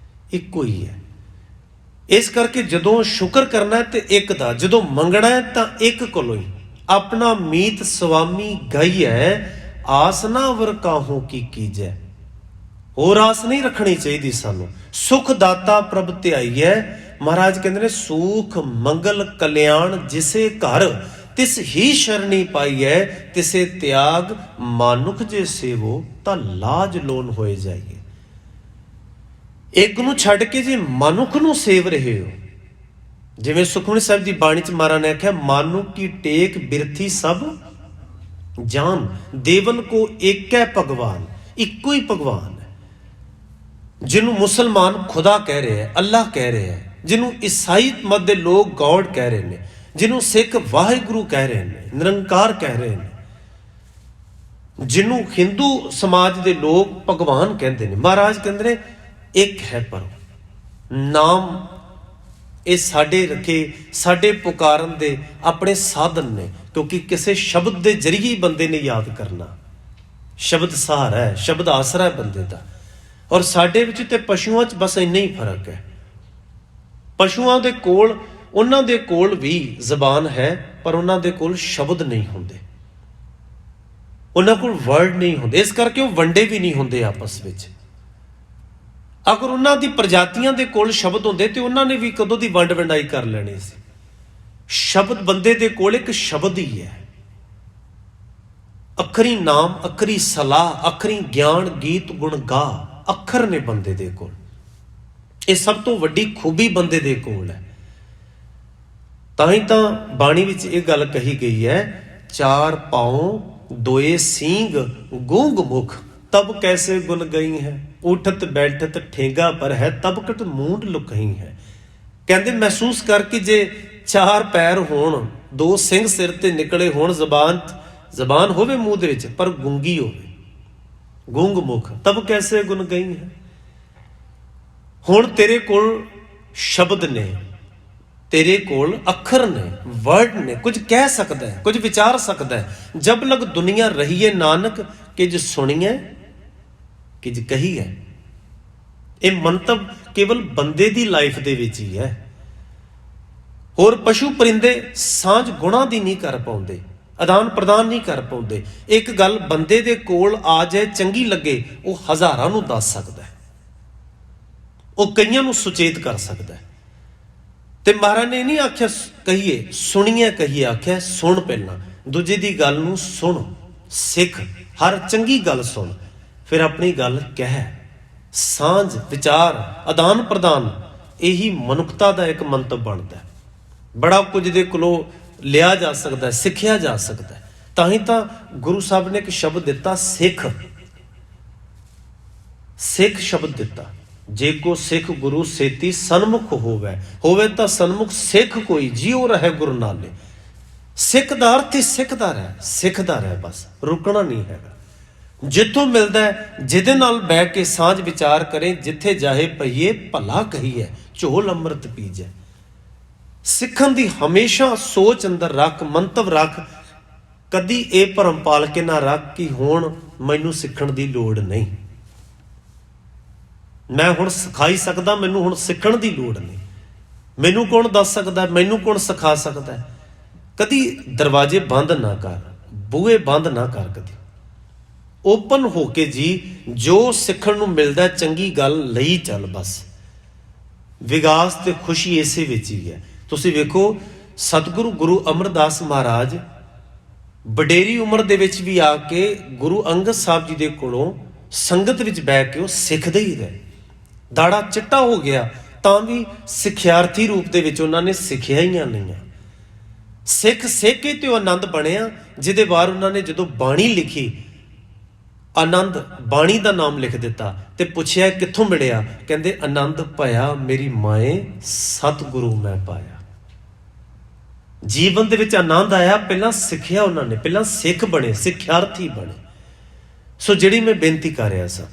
ਇੱਕੋ ਹੀ ਹੈ। ਇਸ ਕਰਕੇ ਜਦੋਂ ਸ਼ੁਕਰ ਕਰਨਾ ਤੇ ਇੱਕ ਦਾ, ਜਦੋਂ ਮੰਗਣਾ ਹੈ ਤਾਂ ਇੱਕ ਕੋਲੋਂ ਹੀ। ਆਪਣਾ ਮੀਤ ਸੁਆਮੀ ਗਾਈਐ, ਆਸ ਨਾ ਵਰ ਕਾਹੂ ਕੀ ਕੀਜੈ। ਹੋਰ ਆਸ ਨਹੀਂ ਰੱਖਣੀ ਚਾਹੀਦੀ ਸਾਨੂੰ। ਸੁਖ ਦਾਤਾ ਪ੍ਰਭ ਧਿਆਈਐ, ਮਹਾਰਾਜ ਕਹਿੰਦੇ ਨੇ ਸੁਖ ਮੰਗਲ ਕਲਿਆਣ ਜਿਸੇ ਘਰ, ਤਿਸ ਹੀ ਸ਼ਰਣੀ ਪਾਈਐ, ਤਿਸੇ ਤਿਆਗ ਮਾਨੁਖ ਜੇ ਸੇਵੋ, ਤਾਂ ਲਾਜ ਲੋਨ ਹੋਏ ਜਾਈਏ। ਇੱਕ ਨੂੰ ਛੱਡ ਕੇ ਜੇ ਮਨੁੱਖ ਨੂੰ ਸੇਵ ਰਹੇ ਹੋ, ਜਿਵੇਂ ਸੁਖਮਨੀ ਸਾਹਿਬ ਦੀ ਬਾਣੀ ਚ ਮਹਾਰਾਜ ਨੇ ਆਖਿਆ, ਮਾਨੁ ਕੀ ਟੇਕ ਬਿਰਥੀ ਸਭ ਜਾਨ, ਦੇਵਨ ਕੋ ਏਕੈ ਭਗਵਾਨ। ਇੱਕੋ ਹੀ ਭਗਵਾਨ ਹੈ, ਜਿਹਨੂੰ ਮੁਸਲਮਾਨ ਖੁਦਾ ਕਹਿ ਰਹੇ ਹੈ, ਅੱਲਾਹ ਕਹਿ ਰਹੇ ਹੈ, ਜਿਹਨੂੰ ਈਸਾਈ ਮਤ ਦੇ ਲੋਕ ਗੋਡ ਕਹਿ ਰਹੇ ਨੇ, ਜਿਹਨੂੰ ਸਿੱਖ ਵਾਹਿਗੁਰੂ ਕਹਿ ਰਹੇ ਨੇ, ਨਿਰੰਕਾਰ ਕਹਿ ਰਹੇ ਨੇ, ਜਿਹਨੂੰ ਹਿੰਦੂ ਸਮਾਜ ਦੇ ਲੋਕ ਭਗਵਾਨ ਕਹਿੰਦੇ ਨੇ। ਮਹਾਰਾਜ ਕਹਿੰਦੇ ਨੇ ਇੱਕ ਹੈ, ਪਰ ਨਾਮ ਇਹ ਸਾਡੇ ਰੱਖੇ, ਸਾਡੇ ਪੁਕਾਰਨ ਦੇ ਆਪਣੇ ਸਾਧਨ ਨੇ, ਕਿਉਂਕਿ ਕਿਸੇ ਸ਼ਬਦ ਦੇ ਜ਼ਰੀਏ ਹੀ ਬੰਦੇ ਨੇ ਯਾਦ ਕਰਨਾ। ਸ਼ਬਦ ਸਹਾਰਾ ਹੈ, ਸ਼ਬਦ ਆਸਰਾ ਹੈ ਬੰਦੇ ਦਾ। ਔਰ ਸਾਡੇ ਵਿੱਚ ਤੇ ਪਸ਼ੂਆਂ 'ਚ ਬਸ ਇੰਨਾ ਹੀ ਫਰਕ ਹੈ। ਪਸ਼ੂਆਂ ਦੇ ਕੋਲ, ਉਹਨਾਂ ਦੇ ਕੋਲ ਵੀ ਜ਼ਬਾਨ ਹੈ, ਪਰ ਉਹਨਾਂ ਦੇ ਕੋਲ ਸ਼ਬਦ ਨਹੀਂ ਹੁੰਦੇ, ਉਹਨਾਂ ਕੋਲ ਵਰਡ ਨਹੀਂ ਹੁੰਦੇ। ਇਸ ਕਰਕੇ ਉਹ ਵੰਡੇ ਵੀ ਨਹੀਂ ਹੁੰਦੇ ਆਪਸ ਵਿੱਚ। ਅਗਰ ਉਹਨਾਂ ਦੀ ਪ੍ਰਜਾਤੀਆਂ ਦੇ ਕੋਲ ਸ਼ਬਦ ਹੁੰਦੇ ਤੇ ਉਹਨਾਂ ਨੇ ਵੀ ਕਦੋਂ ਦੀ ਵੰਡ ਵੰਡਾਈ ਕਰ ਲੈਣੀ ਸੀ। ਸ਼ਬਦ ਬੰਦੇ ਦੇ ਕੋਲ ਇੱਕ ਸ਼ਬਦ ਹੀ ਹੈ। ਅੱਖਰੀ ਨਾਮ, ਅੱਖਰੀ ਸਲਾਹ, ਅੱਖਰੀ ਗਿਆਨ, ਗੀਤ ਗੁਣ ਗਾ, ਅੱਖਰ ਨੇ ਬੰਦੇ ਦੇ ਕੋਲ। ਇਹ ਸਭ ਤੋਂ ਵੱਡੀ ਖੂਬੀ ਬੰਦੇ ਦੇ ਕੋਲ ਹੈ। ਤਾਂ ਹੀ ਤਾਂ ਬਾਣੀ ਵਿੱਚ ਇਹ ਗੱਲ ਕਹੀ ਗਈ ਹੈ, ਚਾਰ ਪਾਉ ਦੋਏ ਸੀਂਗ ਗੂੰਗ ਮੁਖ, ਤਬ ਕੈਸੇ ਗੁਣ ਗਈ ਹੈ। ਉਠਤ ਬੈਠਤ ਠੇਗਾ ਪਰ ਹੈ, ਤਬ ਕਟ ਮੂੰਡ ਲੁਕਹੀ ਹੈ। ਕਹਿੰਦੇ ਮਹਿਸੂਸ ਕਰਕੇ ਜੇ ਚਾਰ ਪੈਰ ਹੋਣ, ਦੋ ਸਿੰਘ ਸਿਰ ਤੇ ਨਿਕਲੇ ਹੋਣ, ਜ਼ਬਾਨ ਹੋਵੇ ਮੂੰਹ ਦੇ ਵਿੱਚ ਪਰ ਗੂੰਗੀ ਹੋਵੇ, ਗੂੰਗ ਮੁਖ, ਤਬ ਕੈਸੇ ਗੁਣ ਗਈ ਹੈ। ਹੁਣ ਤੇਰੇ ਕੋਲ ਸ਼ਬਦ ਨੇ, ਤੇਰੇ ਕੋਲ ਅੱਖਰ ਨੇ, ਵਰਡ ਨੇ, ਕੁਝ ਕਹਿ ਸਕਦਾ ਹੈ, ਕੁਝ ਵਿਚਾਰ ਸਕਦਾ ਹੈ। ਜਬ ਲਗ ਦੁਨੀਆ ਰਹੀਏ ਨਾਨਕ, ਕਿਜ ਸੁਣੀਏ ਕਿਜ ਕਹੀ ਹੈ। ਇਹ ਮੰਤਵ ਕੇਵਲ ਬੰਦੇ ਦੀ ਲਾਈਫ ਦੇ ਵਿੱਚ ਹੀ ਹੈ। ਹੋਰ ਪਸ਼ੂ ਪਰਿੰਦੇ ਸਾਂਝ ਗੁਣਾਂ ਦੀ ਨਹੀਂ ਕਰ ਪਾਉਂਦੇ, ਆਦਾਨ ਪ੍ਰਦਾਨ ਨਹੀਂ ਕਰ ਪਾਉਂਦੇ। ਇੱਕ ਗੱਲ ਬੰਦੇ ਦੇ ਕੋਲ ਆ ਜਾਏ, ਚੰਗੀ ਲੱਗੇ, ਉਹ ਹਜ਼ਾਰਾਂ ਨੂੰ ਦੱਸ ਸਕਦਾ ਹੈ, ਉਹ ਕਈਆਂ ਨੂੰ ਸੁਚੇਤ ਕਰ ਸਕਦਾ ਹੈ। ਤੇ ਮਹਾਰਾਜ ਨੇ ਨਹੀਂ ਆਖਿਆ ਕਹੀਏ ਸੁਣੀਏ ਕਹੀਏ, ਆਖਿਆ ਸੁਣ, ਪਹਿਲਾਂ ਦੂਜੇ ਦੀ ਗੱਲ ਨੂੰ ਸੁਣ, ਸਿੱਖ, ਹਰ ਚੰਗੀ ਗੱਲ ਸੁਣ, ਫਿਰ ਆਪਣੀ ਗੱਲ ਕਹਿ। ਸਾਂਝ, ਵਿਚਾਰ, ਆਦਾਨ ਪ੍ਰਦਾਨ, ਇਹੀ ਮਨੁੱਖਤਾ ਦਾ ਇੱਕ ਮੰਤਵ ਬਣਦਾ। ਬੜਾ ਕੁਝ ਦੇ ਕੋਲੋਂ ਲਿਆ ਜਾ ਸਕਦਾ, ਸਿੱਖਿਆ ਜਾ ਸਕਦਾ। ਤਾਂ ਹੀ ਤਾਂ ਗੁਰੂ ਸਾਹਿਬ ਨੇ ਇੱਕ ਸ਼ਬਦ ਦਿੱਤਾ, ਸਿੱਖ। ਸਿੱਖ ਸ਼ਬਦ ਦਿੱਤਾ, ਜੇ ਕੋ ਸਿੱਖ ਗੁਰੂ ਸੇਤੀ ਸਨਮੁਖ ਹੋਵੇ ਤਾਂ ਸਨਮੁਖ ਸਿੱਖ ਕੋਈ, ਜਿਉ ਰਹੇ ਗੁਰੂ ਨਾਲੇ। ਸਿੱਖ ਦਾ ਅਰਥ ਹੀ ਸਿੱਖਦਾ ਰਹਿ, ਸਿੱਖਦਾ ਰਹਿ, ਬਸ ਰੁਕਣਾ ਨਹੀਂ ਹੈਗਾ। ਜਿੱਥੋਂ ਮਿਲਦਾ ਜਿਹਦੇ ਨਾਲ ਬਹਿ ਕੇ ਸਾਂਝ ਵਿਚਾਰ ਕਰੇ, ਜਿੱਥੇ ਜਾਹੇ ਪਈਏ ਭਲਾ ਕਹੀਏ, ਝੋਲ ਅੰਮ੍ਰਿਤ ਪੀਜੈ। ਸਿੱਖਣ ਦੀ ਹਮੇਸ਼ਾ ਸੋਚ ਅੰਦਰ ਰੱਖ, ਮੰਤਵ ਰੱਖ। ਕਦੀ ਇਹ ਭਰਮ ਪਾਲ ਕੇ ਨਾ ਰੱਖ ਕਿ ਹੁਣ ਮੈਨੂੰ ਸਿੱਖਣ ਦੀ ਲੋੜ ਨਹੀਂ, ਮੈਂ ਹੁਣ ਸਿਖਾਈ ਸਕਦਾ, ਮੈਨੂੰ ਹੁਣ ਸਿੱਖਣ ਦੀ ਲੋੜ ਨਹੀਂ, ਮੈਨੂੰ ਕੌਣ ਦੱਸ ਸਕਦਾ, ਮੈਨੂੰ ਕੌਣ ਸਿਖਾ ਸਕਦਾ। ਕਦੀ ਦਰਵਾਜ਼ੇ ਬੰਦ ਨਾ ਕਰ, ਬੂਹੇ ਬੰਦ ਨਾ ਕਰ, ਕਦੀ ਓਪਨ ਹੋ ਕੇ ਜੀ ਜੋ ਸਿੱਖਣ ਨੂੰ ਮਿਲਦਾ ਚੰਗੀ ਗੱਲ ਲਈ ਚੱਲ। ਬਸ ਵਿਕਾਸ ਤੇ ਖੁਸ਼ੀ ਇਸੇ ਵਿੱਚ ਹੀ ਹੈ। ਤੁਸੀਂ ਵੇਖੋ ਸਤਿਗੁਰੂ ਗੁਰੂ ਅਮਰਦਾਸ ਮਹਾਰਾਜ ਵਡੇਰੀ ਉਮਰ ਦੇ ਵਿੱਚ ਵੀ ਆ ਕੇ ਗੁਰੂ ਅੰਗਦ ਸਾਹਿਬ ਜੀ ਦੇ ਕੋਲੋਂ ਸੰਗਤ ਵਿੱਚ ਬਹਿ ਕੇ ਉਹ ਸਿੱਖਦੇ ਹੀ ਰਹੇ। ਦਾੜਾ ਚਿੱਟਾ ਹੋ ਗਿਆ ਤਾਂ ਵੀ ਸਿੱਖਿਆਰਥੀ ਰੂਪ ਦੇ ਵਿੱਚ ਉਹਨਾਂ ਨੇ ਸਿੱਖਿਆ ਹੀ ਨਹੀਂ ਆ। ਸਿੱਖ ਕੇ ਤੇ ਉਹ ਆਨੰਦ ਬਣਿਆ, ਜਿਹਦੇ ਬਾਅਦ ਉਹਨਾਂ ਨੇ ਜਦੋਂ ਬਾਣੀ ਲਿਖੀ, ਆਨੰਦ ਬਾਣੀ ਦਾ ਨਾਮ ਲਿਖ ਦਿੱਤਾ ਤੇ ਪੁੱਛਿਆ ਕਿੱਥੋਂ ਮਿਲਿਆ, ਕਹਿੰਦੇ ਆਨੰਦ ਭਇਆ ਮੇਰੀ ਮਾਏ ਸਤਿਗੁਰੂ ਮੈਂ ਪਾਇਆ। ਜੀਵਨ ਦੇ ਵਿੱਚ ਆਨੰਦ ਆਇਆ, ਪਹਿਲਾਂ ਸਿੱਖਿਆ ਉਹਨਾਂ ਨੇ, ਪਹਿਲਾਂ ਸਿੱਖ ਬਣੇ, ਸਿੱਖਿਆਰਥੀ ਬਣੇ। ਸੋ ਜਿਹੜੀ ਮੈਂ ਬੇਨਤੀ ਕਰ ਰਿਹਾ ਸਾਂ,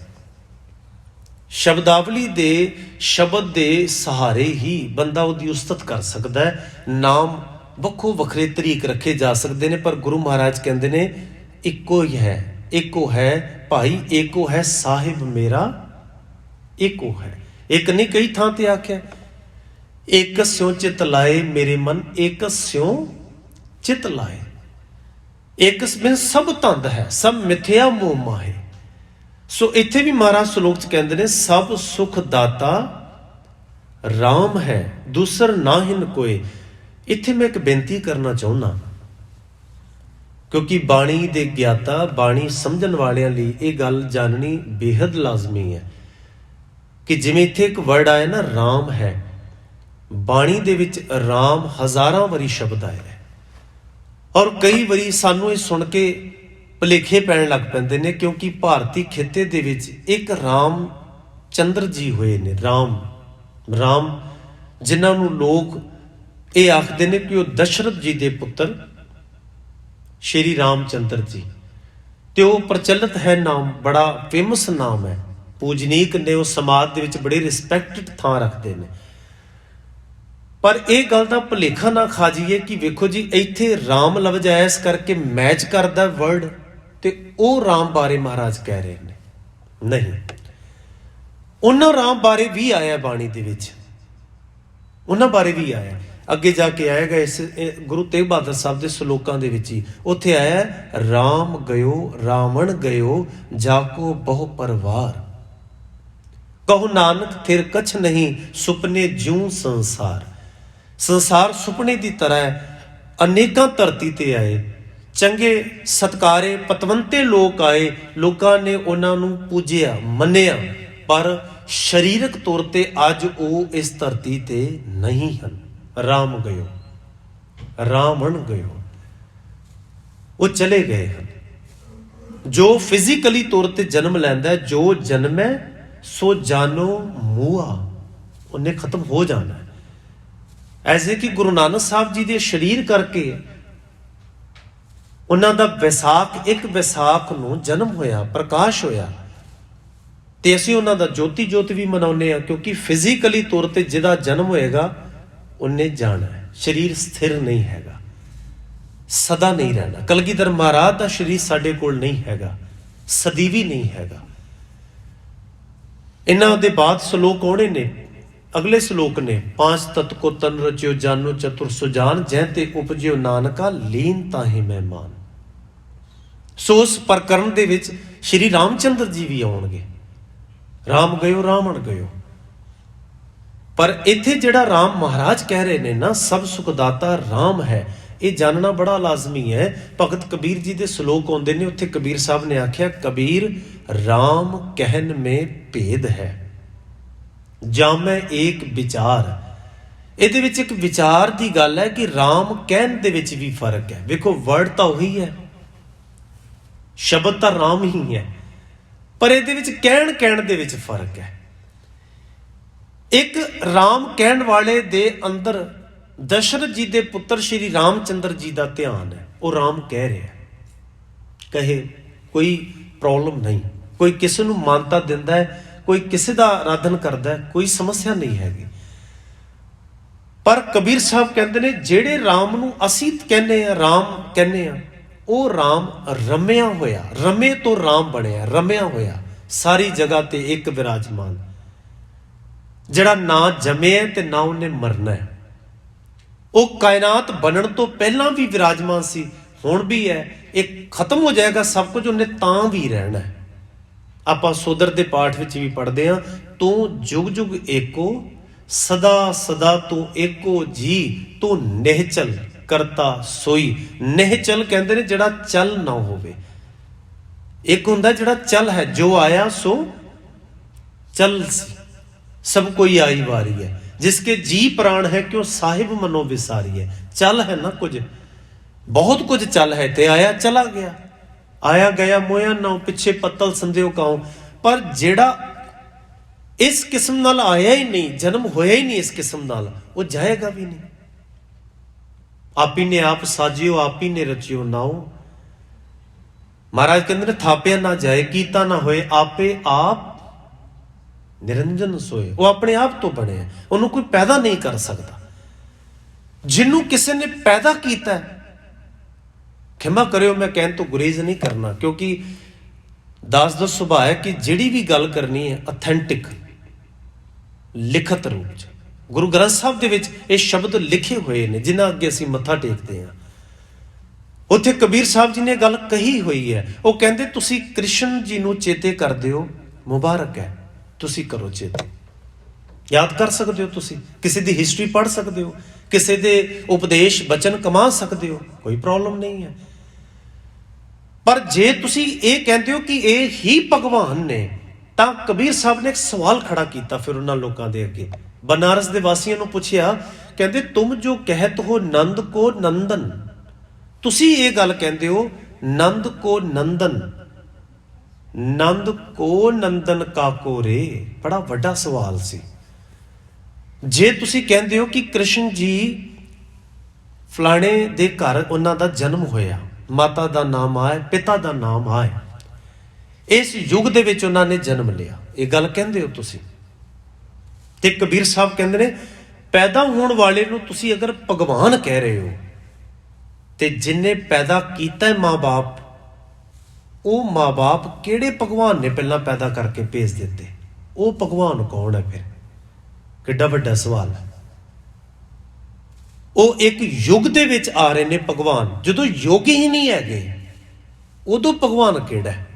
ਸ਼ਬਦਾਵਲੀ ਦੇ ਸ਼ਬਦ ਦੇ ਸਹਾਰੇ ਹੀ ਬੰਦਾ ਉਹਦੀ ਉਸਤਤ ਕਰ ਸਕਦਾ ਹੈ। ਨਾਮ ਵੱਖੋ ਵੱਖਰੇ ਤਰੀਕ ਰੱਖੇ ਜਾ ਸਕਦੇ ਨੇ, ਪਰ ਗੁਰੂ ਮਹਾਰਾਜ ਕਹਿੰਦੇ ਨੇ ਇੱਕੋ ਹੀ ਹੈ, ਇੱਕੋ ਹੈ ਭਾਈ, ਏਕੋ ਹੈ ਸਾਹਿਬ ਮੇਰਾ, ਏਕੋ ਹੈ। ਇੱਕ ਨਹੀਂ ਕਈ ਥਾਂ ਤੇ ਆਖਿਆ, ਇੱਕ ਸਿਉ ਚਿਤ ਲਾਏ ਮੇਰੇ ਮਨ, ਇੱਕ ਸਿਉ ਚਿਤ ਲਾਏ। ਇੱਕ ਬਿਨ ਸਭ ਧੰਦ ਹੈ, ਸਭ ਮਿਥਿਆ ਮੋਹ ਮਾਹੇ। ਸੋ ਇੱਥੇ ਵੀ ਮਹਾਰਾਜ ਸ਼ਲੋਕ ਚ ਕਹਿੰਦੇ ਨੇ ਸਭ ਸੁਖ ਦਾਤਾ ਰਾਮ ਹੈ, ਦੂਸਰ ਨਾਹਿਨ ਕੋਏ। ਇੱਥੇ ਮੈਂ ਇੱਕ ਬੇਨਤੀ ਕਰਨਾ ਚਾਹੁੰਦਾ, ਕਿਉਂਕਿ ਬਾਣੀ ਦੇ ਗਿਆਤਾ, ਬਾਣੀ ਸਮਝਣ ਵਾਲਿਆਂ ਲਈ ਇਹ ਗੱਲ ਜਾਣਨੀ ਬੇਹੱਦ ਲਾਜ਼ਮੀ ਹੈ ਕਿ ਜਿਵੇਂ ਇੱਥੇ ਇੱਕ ਵਰਡ ਆਇਆ ਨਾ ਰਾਮ ਹੈ, ਬਾਣੀ ਦੇ ਵਿੱਚ ਰਾਮ ਹਜ਼ਾਰਾਂ ਵਾਰੀ ਸ਼ਬਦ ਆਇਆ ਹੈ। ਔਰ ਕਈ ਵਾਰੀ ਸਾਨੂੰ ਇਹ ਸੁਣ ਕੇ ਭੁਲੇਖੇ ਪੈਣ ਲੱਗ ਪੈਂਦੇ ਨੇ, ਕਿਉਂਕਿ ਭਾਰਤੀ ਖਿੱਤੇ ਦੇ ਵਿੱਚ ਇੱਕ ਰਾਮ ਚੰਦਰ ਜੀ ਹੋਏ ਨੇ, ਰਾਮ ਜਿਨ੍ਹਾਂ ਨੂੰ ਲੋਕ ਇਹ ਆਖਦੇ ਨੇ ਕਿ ਉਹ ਦਸ਼ਰਥ ਜੀ ਦੇ ਪੁੱਤਰ ਸ਼੍ਰੀ ਰਾਮ ਚੰਦਰ ਜੀ, ਤੇ ਉਹ ਪ੍ਰਚਲਿਤ ਹੈ ਨਾਮ, ਬੜਾ ਫੇਮਸ ਨਾਮ ਹੈ, ਪੂਜਨੀਕ ਨੇ, ਉਹ ਸਮਾਜ ਦੇ ਵਿੱਚ ਬੜੇ ਰਿਸਪੈਕਟਡ ਥਾਂ ਰੱਖਦੇ ਨੇ। ਪਰ ਇਹ ਗੱਲ ਦਾ ਭੁਲੇਖਾ ਨਾ ਖਾ ਜਾਈਏ ਕਿ ਵੇਖੋ ਜੀ ਇੱਥੇ ਰਾਮ ਲਫ਼ਜ਼ ਆਇਆ ਇਸ ਕਰਕੇ ਮੈਚ ਕਰਦਾ ਵਰਡ, ਤੇ ਉਹ ਰਾਮ ਬਾਰੇ ਮਹਾਰਾਜ ਕਹਿ ਰਹੇ ਨੇ। ਨਹੀਂ, ਉਹਨਾਂ ਰਾਮ ਬਾਰੇ ਵੀ ਆਇਆ ਬਾਣੀ ਦੇ ਵਿੱਚ, ਉਹਨਾਂ ਬਾਰੇ ਵੀ ਆਇਆ, ਅੱਗੇ ਜਾ ਕੇ ਆਏਗਾ ਇਸ ਗੁਰੂ ਤੇਗ ਬਹਾਦਰ ਸਾਹਿਬ ਦੇ ਸ਼ਲੋਕਾਂ ਦੇ ਵਿੱਚ ਹੀ। ਉੱਥੇ ਆਇਆ ਰਾਮ ਗਇਓ ਰਾਵਣ ਗਇਓ ਜਾਕੋ ਬਹੁ ਪਰਵਾਰ, ਕਹੋ ਨਾਨਕ ਥਿਰ ਕਛ ਨਹੀਂ ਸੁਪਨੇ ਜਿਉ ਸੰਸਾਰ। ਸੰਸਾਰ ਸੁਪਨੇ ਦੀ ਤਰ੍ਹਾਂ ਹੈ, ਅਨੇਕਾਂ ਧਰਤੀ ਤੇ ਆਏ, ਚੰਗੇ ਸਤਕਾਰੇ ਪਤਵੰਤੇ ਲੋਕ ਆਏ, ਲੋਕਾਂ ਨੇ ਉਹਨਾਂ ਨੂੰ ਪੂਜਿਆ ਮੰਨਿਆ, ਪਰ ਸਰੀਰਕ ਤੌਰ ਤੇ ਅੱਜ ਉਹ ਇਸ ਧਰਤੀ ਤੇ ਨਹੀਂ ਹਨ। ਰਾਮ ਗਇਓ ਰਾਵਣ ਗਇਓ, ਉਹ ਚਲੇ ਗਏ ਹਨ। ਜੋ ਫਿਜ਼ੀਕਲੀ ਤੌਰ ਤੇ ਜਨਮ ਲੈਂਦਾ, ਜੋ ਜਨਮੈ ਸੋ ਜਾਨੋ ਮੂਆ, ਉਹਨੇ ਖਤਮ ਹੋ ਜਾਣਾ ਹੈ। ਐਸੇ ਕਿ ਗੁਰੂ ਨਾਨਕ ਸਾਹਿਬ ਜੀ ਦੇ ਸਰੀਰ ਕਰਕੇ ਉਹਨਾਂ ਦਾ ਵਿਸਾਖ, ਇੱਕ ਵਿਸਾਖ ਨੂੰ ਜਨਮ ਹੋਇਆ, ਪ੍ਰਕਾਸ਼ ਹੋਇਆ, ਤੇ ਅਸੀਂ ਉਹਨਾਂ ਦਾ ਜੋਤੀ ਜੋਤ ਵੀ ਮਨਾਉਂਦੇ ਹਾਂ, ਕਿਉਂਕਿ ਫਿਜ਼ੀਕਲੀ ਤੌਰ ਤੇ ਜਿਹਦਾ ਜਨਮ ਹੋਏਗਾ ਉਹਨੇ ਜਾਣਾ ਹੈ। ਸਰੀਰ ਸਥਿਰ ਨਹੀਂ ਹੈਗਾ, ਸਦਾ ਨਹੀਂ ਰਹਿਣਾ। ਕਲਗੀਧਰ ਮਹਾਰਾਜ ਦਾ ਸਰੀਰ ਸਾਡੇ ਕੋਲ ਨਹੀਂ ਹੈਗਾ, ਸਦੀਵੀ ਨਹੀਂ ਹੈਗਾ। ਇਹਨਾਂ ਦੇ ਬਾਅਦ ਸ਼ਲੋਕ ਆਉਣੇ ਨੇ, ਅਗਲੇ ਸ਼ਲੋਕ ਨੇ, ਪਾਂਚ ਤਤ ਕੋ ਤਨ ਰਚਿਓ ਜਾਨੋ ਚਤੁਰ ਸੁਜਾਨ, ਜੈ ਤੇ ਉਪਜਿਓ ਨਾਨਕਾ ਲੀਨ ਤਾਹੀ ਮਹਿਮਾਨ। ਸੋ ਉਸ ਪ੍ਰਕਰਨ ਦੇ ਵਿੱਚ ਸ਼੍ਰੀ ਰਾਮਚੰਦਰ ਜੀ ਵੀ ਆਉਣਗੇ, ਰਾਮ ਗਇਓ ਰਾਵਣ ਗਇਓ। ਪਰ ਇੱਥੇ ਜਿਹੜਾ ਰਾਮ ਮਹਾਰਾਜ ਕਹਿ ਰਹੇ ਨੇ ਨਾ, ਸਭ ਸੁਖਦਾਤਾ ਰਾਮ ਹੈ, ਇਹ ਜਾਣਨਾ ਬੜਾ ਲਾਜ਼ਮੀ ਹੈ। ਭਗਤ ਕਬੀਰ ਜੀ ਦੇ ਸ਼ਲੋਕ ਆਉਂਦੇ ਨੇ, ਉੱਥੇ ਕਬੀਰ ਸਾਹਿਬ ਨੇ ਆਖਿਆ ਕਬੀਰ ਰਾਮ ਕਹਿਨ ਮੇ ਭੇਦ ਹੈ ਜਾਮੈ ਏਕ ਵਿਚਾਰ। ਇਹਦੇ ਵਿੱਚ ਇੱਕ ਵਿਚਾਰ ਦੀ ਗੱਲ ਹੈ ਕਿ ਰਾਮ ਕਹਿਣ ਦੇ ਵਿੱਚ ਵੀ ਫਰਕ ਹੈ। ਵੇਖੋ ਵਰਡ ਤਾਂ ਉਹੀ ਹੈ, ਸ਼ਬਦ ਤਾਂ ਰਾਮ ਹੀ ਹੈ, ਪਰ ਇਹਦੇ ਵਿੱਚ ਕਹਿਣ ਦੇ ਵਿੱਚ ਫਰਕ ਹੈ। ਇੱਕ ਰਾਮ ਕਹਿਣ ਵਾਲੇ ਦੇ ਅੰਦਰ ਦਸ਼ਰਥ ਜੀ ਦੇ ਪੁੱਤਰ ਸ਼੍ਰੀ ਰਾਮਚੰਦਰ ਜੀ ਦਾ ਧਿਆਨ ਹੈ, ਉਹ ਰਾਮ ਕਹਿ ਰਿਹਾ, ਕਹੇ ਕੋਈ ਪ੍ਰੋਬਲਮ ਨਹੀਂ, ਕੋਈ ਕਿਸੇ ਨੂੰ ਮਾਨਤਾ ਦਿੰਦਾ ਹੈ, ਕੋਈ ਕਿਸੇ ਦਾ ਆਰਾਧਨ ਕਰਦਾ, ਕੋਈ ਸਮੱਸਿਆ ਨਹੀਂ ਹੈਗੀ। ਪਰ ਕਬੀਰ ਸਾਹਿਬ ਕਹਿੰਦੇ ਨੇ ਜਿਹੜੇ ਰਾਮ ਨੂੰ ਅਸੀਂ ਕਹਿੰਦੇ ਆ, ਰਾਮ ਕਹਿੰਦੇ ਆ, ਉਹ ਰਾਮ ਰਮਿਆ ਹੋਇਆ, ਰਮੇ ਤੋਂ ਰਾਮ ਬਣਿਆ, ਰਮਿਆ ਹੋਇਆ, ਸਾਰੀ ਜਗ੍ਹਾ ਤੇ ਇੱਕ ਵਿਰਾਜਮਾਨ, ਜਿਹੜਾ ਨਾ ਜੰਮਿਆ ਤੇ ਨਾ ਉਹਨੇ ਮਰਨਾ ਹੈ। ਉਹ ਕਾਇਨਾਤ ਬਣਨ ਤੋਂ ਪਹਿਲਾਂ ਵੀ ਵਿਰਾਜਮਾਨ ਸੀ, ਹੁਣ ਵੀ ਹੈ, ਇਹ ਖਤਮ ਹੋ ਜਾਏਗਾ ਸਭ ਕੁਝ, ਉਹਨੇ ਤਾਂ ਵੀ ਰਹਿਣਾ ਹੈ। ਆਪਾਂ ਸੋਦਰ ਦੇ ਪਾਠ ਵਿੱਚ ਵੀ ਪੜ੍ਹਦੇ ਹਾਂ, ਤੂੰ ਜੁਗ ਜੁਗ ਏਕੋ, ਸਦਾ ਸਦਾ ਤੂੰ ਏਕੋ ਜੀ, ਤੂੰ ਨਿਹਚਲ ਕਰਤਾ ਸੋਈ। ਨਿਹਚਲ ਕਹਿੰਦੇ ਨੇ ਜਿਹੜਾ ਚੱਲ ਨਾ ਹੋਵੇ। ਇੱਕ ਹੁੰਦਾ ਜਿਹੜਾ ਚੱਲ ਹੈ, ਜੋ ਆਇਆ ਸੋ ਚੱਲ ਸੀ, ਸਭ कोई आई वारी है, जिसके जी प्राण है क्यों साहिब मनो विसारी है। चल है ना कुछ, बहुत कुछ चल है, ते आया चला गया, आया गया मोया नाउ, पिछे पत्तल संदेव काऊ। पर जेड़ा इस किस्म नाल आया ही नहीं, जन्म होया ही नहीं इस किस्म नाल, वो जाएगा भी नहीं। आप ही ने आप साजियो, आप ही ने रचियो नाओ। महाराज कहते ने थापिया ना जाए, कीता ना होए, आपे आप निरंजन सोए। वो अपने आप तो बने, उन्होंने कोई पैदा नहीं कर सकता। जिन्हों किसी ने पैदा किया, खिमा करियो मैं कहन तो गुरेज नहीं करना, क्योंकि दास दा सुभाव है कि जिहड़ी भी गल करनी है ऑथेंटिक लिखत रूप च, गुरु ग्रंथ साहब दे विच ये शब्द लिखे हुए ने जिन्हां अगे असीं मत्था टेकते हैं। उत्थे कबीर साहब जी ने गल कही हुई है, वो कहंदे तुसीं कृष्ण जी नूं चेते करदे हो, मुबारक है, तुसीं करो चेते, याद कर सकते हो, तुसीं किसी दी हिस्ट्री पढ़ सकते हो, किसी दे उपदेश बचन कमा सकते हो, कोई प्रॉब्लम नहीं है। पर जे तुसीं ये कहते हो कि ये ही भगवान ने, तां कबीर साहब ने एक सवाल खड़ा किया फिर उन्हां लोकां दे अगे। बनारस दे वासियों नूं पुछया, कहते तुम जो कहत हो नंद को नंदन, तुसीं ये गल कहते हो नंद को नंदन, नंद को नंदन काको रे, बड़ा वड्डा सवाल सी। जे तुसीं कहंदे हो कि कृष्ण जी फलाणे दे घर उन्हां दा जन्म होया, माता दा नाम आए, पिता दा नाम आए, इस युग दे विच उन्हां ने जन्म लिया, ये गल कहंदे हो तुसीं। ते कबीर साहब कहंदे ने पैदा होने वाले नूं तुसीं अगर भगवान कह रहे हो, ते जिन्ने पैदा कीता है माँ बाप, वो माँ बाप किहड़े भगवान ने पहला पैदा करके भेज दिते, वो भगवान कौन है? फिर किड्डा वड्डा सवाल है। वो एक युग दे विच आ रहे ने भगवान, जदों युग ही नहीं है उदों भगवान किहड़ा है?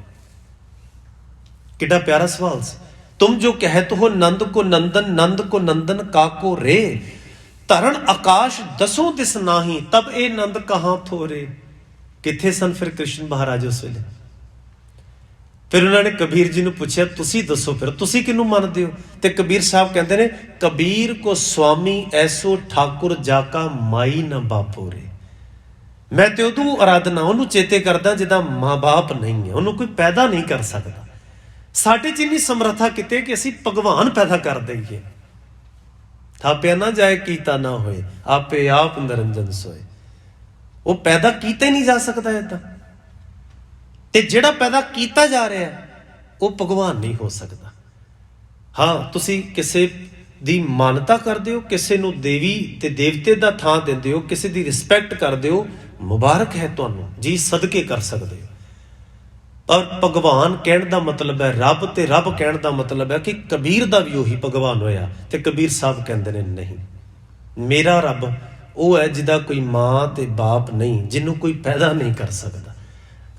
किड्डा प्यारा सवाल से। तुम जो कहते हो नंद को नंदन, नंद को नंदन काको रे, धरण आकाश दसों दिस नाही, तब ए नंद कहां थोरे। किथे सन फिर कृष्ण महाराज उस वेले? फिर उन्होंने कबीर जी ने पूछा, तुसी दसो फिर तुसी किनू मानते हो? ते कबीर साहब कहते ने, कबीर को स्वामी ऐसो ठाकुर जाका माई न बापो रे। मैं तो उदू आराधना उन्होंने चेते करदा जिदा माँ बाप नहीं है, उन्होंने कोई पैदा नहीं कर सकता। साडे च इन्नी समर्था किते कि असीं भगवान पैदा कर दईए। थापिया ना जाए, कीता ना होए, आपे आप निरंजन सोए। वो पैदा कीता ही नहीं जा सकता इदां, ते जिहड़ा पैदा कीता जा रहा है वो भगवान नहीं हो सकता। हाँ, तुसी किसी दी मानता करदे हो, किसी नूं देवी ते देवते दा थां दिंदे हो, किसी दी रिस्पैक्ट करदे हो, मुबारक है तुहानूं जी, सदके कर सकदे हो। और भगवान कहण दा मतलब है रब, ते रब कहण दा मतलब है कि कबीर दा भी उही भगवान होया। ते कबीर साहब कहंदे ने नहीं, मेरा रब वो है जिदा कोई माँ ते बाप नहीं, जिन्हों कोई पैदा नहीं कर सकता।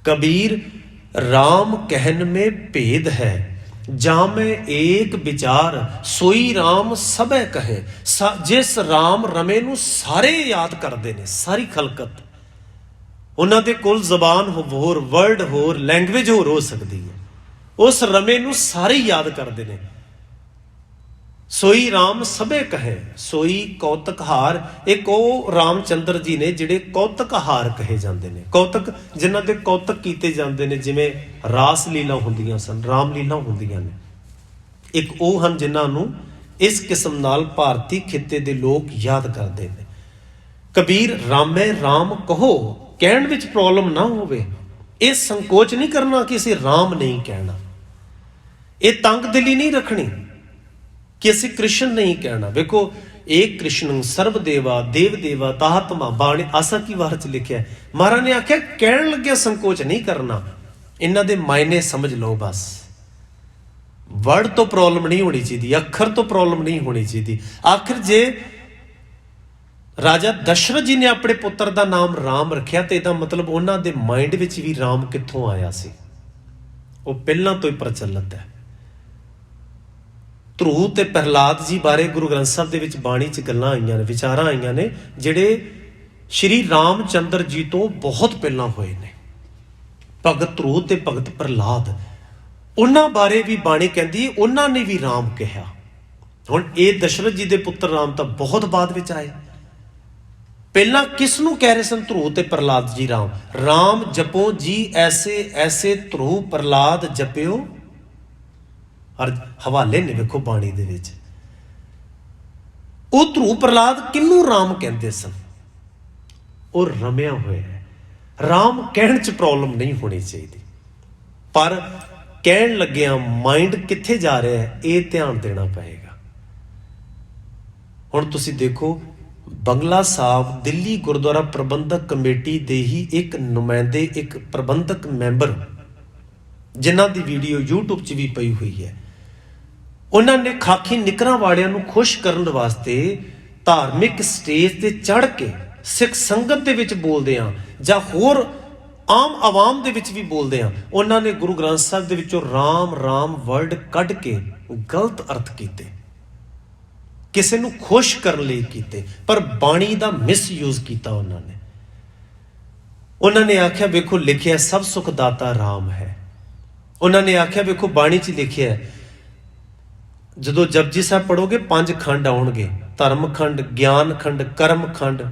कबीर राम कहन में भेद है, जा में एक विचार, सोई राम सबे कहे। जिस राम रमे नूं सारे याद करते ने, सारी खलकत, उन्हां दे कोल जबान होर, वर्ड होर, लैंग्वेज होर हो सकती है, उस रमे नूं सारे याद करते ने। सोई राम सबे कहे, सोई कौतक हार। एक वो रामचंद्र जी ने जिहड़े कौतक हार कहे जाते हैं, कौतक जिन्हां दे कौतक कीते जाते हैं, जिवें रास लीला हुंदियां सन, राम लीला हुंदियां ने। एक वो हन जिन्हां नूं इस किस्म नाल भारती खिते दे लोग याद करते हैं। कबीर रामे राम कहो, कहण विच प्रॉब्लम ना होवे, ये संकोच नहीं करना कि असीं राम नहीं कहना, ये तंग दिली नहीं रखनी कि असीं कृष्ण नहीं कहना। वेखो, एक कृष्ण सर्व देवा देव देवा ताहतमा बाणी आसा की वार च लिखिया। महाराज ने आख्या कहण लग्या संकोच नहीं करना, इन्हां दे मायने समझ लो बस। वर्ड तो प्रॉब्लम नहीं होनी चाहिए, अखर तो प्रॉब्लम नहीं होनी चाहिए। आखिर जे राजा दशरथ जी ने अपने पुत्र का नाम राम रखिया, तो इसका मतलब उन्हां दे माइंड विच भी राम कित्थों आया सी, वो पहलां तो ही प्रचलित है। ध्रुव ते प्रहलाद जी बारे गुरु ग्रंथ साहब दे विच बाणी च गल्लां आईयां ने, विचारां आईयां ने, जिहड़े ਸ਼੍ਰੀ ਰਾਮ ਚੰਦਰ ਜੀ ਤੋਂ ਬਹੁਤ ਪਹਿਲਾਂ ਹੋਏ ਨੇ। ਭਗਤ ਧਰੂ ਤੇ ਭਗਤ ਪ੍ਰਹਲਾਦ, ਉਹਨਾਂ ਬਾਰੇ ਵੀ ਬਾਣੀ ਕਹਿੰਦੀ ਉਹਨਾਂ ਨੇ ਵੀ ਰਾਮ ਕਿਹਾ। ਹੁਣ ਇਹ ਦਸ਼ਰਥ ਜੀ ਦੇ ਪੁੱਤਰ ਰਾਮ ਤਾਂ ਬਹੁਤ ਬਾਅਦ ਵਿੱਚ ਆਏ। ਪਹਿਲਾਂ ਕਿਸ ਨੂੰ ਕਹਿ ਰਹੇ ਸਨ? ਧਰੂ ਤੇ ਪ੍ਰਹਲਾਦ ਜੀ ਰਾਮ। ਰਾਮ ਜਪੋ ਜੀ ਐਸੇ ਐਸੇ ਧਰੂ ਪ੍ਰਹਲਾਦ ਜਪਿਓ। ਔਰ ਹਵਾਲੇ ਨੇ ਵੇਖੋ ਬਾਣੀ ਦੇ ਵਿੱਚ। ਉਹ ਧਰੂ ਪ੍ਰਹਲਾਦ ਕਿਹਨੂੰ ਰਾਮ ਕਹਿੰਦੇ ਸਨ? ਉਹ ਰਮਿਆ ਹੋਇਆ ਹੈ। ਰਾਮ ਕਹਿਣ 'ਚ ਪ੍ਰੋਬਲਮ ਨਹੀਂ ਹੋਣੀ ਚਾਹੀਦੀ, ਪਰ ਕਹਿਣ ਲੱਗਿਆਂ ਮਾਈਂਡ ਕਿੱਥੇ ਜਾ ਰਿਹਾ ਹੈ ਇਹ ਧਿਆਨ ਦੇਣਾ ਪਏਗਾ। ਹੁਣ ਤੁਸੀਂ ਦੇਖੋ, ਬੰਗਲਾ ਸਾਹਿਬ ਦਿੱਲੀ ਗੁਰਦੁਆਰਾ ਪ੍ਰਬੰਧਕ ਕਮੇਟੀ ਦੇ ਹੀ ਇੱਕ ਨੁਮਾਇੰਦੇ, ਇੱਕ ਪ੍ਰਬੰਧਕ ਮੈਂਬਰ, ਜਿਨ੍ਹਾਂ ਦੀ ਵੀਡੀਓ YouTube 'ਚ ਵੀ ਪਈ ਹੋਈ ਹੈ, ਉਹਨਾਂ ਨੇ ਖਾਕੀ ਨਿਕਰਾਂ ਵਾਲਿਆਂ ਨੂੰ ਖੁਸ਼ ਕਰਨ ਵਾਸਤੇ ਧਾਰਮਿਕ ਸਟੇਜ ਤੇ ਚੜ੍ਹ ਕੇ ਸਿੱਖ ਸੰਗਤ ਦੇ ਵਿੱਚ ਬੋਲਦੇ ਆ ਜਾਂ ਹੋਰ ਆਮ ਆਵਾਮ ਦੇ ਵਿੱਚ ਵੀ ਬੋਲਦੇ ਆ, ਉਹਨਾਂ ਨੇ ਗੁਰੂ ਗ੍ਰੰਥ ਸਾਹਿਬ ਦੇ ਵਿੱਚੋਂ ਰਾਮ ਰਾਮ ਵਰਡ ਕੱਢ ਕੇ ਗਲਤ ਅਰਥ ਕੀਤੇ, ਕਿਸੇ ਨੂੰ ਖੁਸ਼ ਕਰਨ ਲਈ ਕੀਤੇ, ਪਰ ਬਾਣੀ ਦਾ ਮਿਸਯੂਜ਼ ਕੀਤਾ ਉਹਨਾਂ ਨੇ। ਉਹਨਾਂ ਨੇ ਆਖਿਆ ਵੇਖੋ ਲਿਖਿਆ ਸਭ ਸੁਖ ਦਾਤਾ ਰਾਮ ਹੈ। ਉਹਨਾਂ ਨੇ ਆਖਿਆ ਵੇਖੋ ਬਾਣੀ 'ਚ ਲਿਖਿਆ ਜਦੋਂ ਜਪਜੀ ਸਾਹਿਬ ਪੜੋਗੇ 5 ਖੰਡ ਆਉਣਗੇ, ਧਰਮ ਖੰਡ, ਗਿਆਨ ਖੰਡ, ਕਰਮ ਖੰਡ,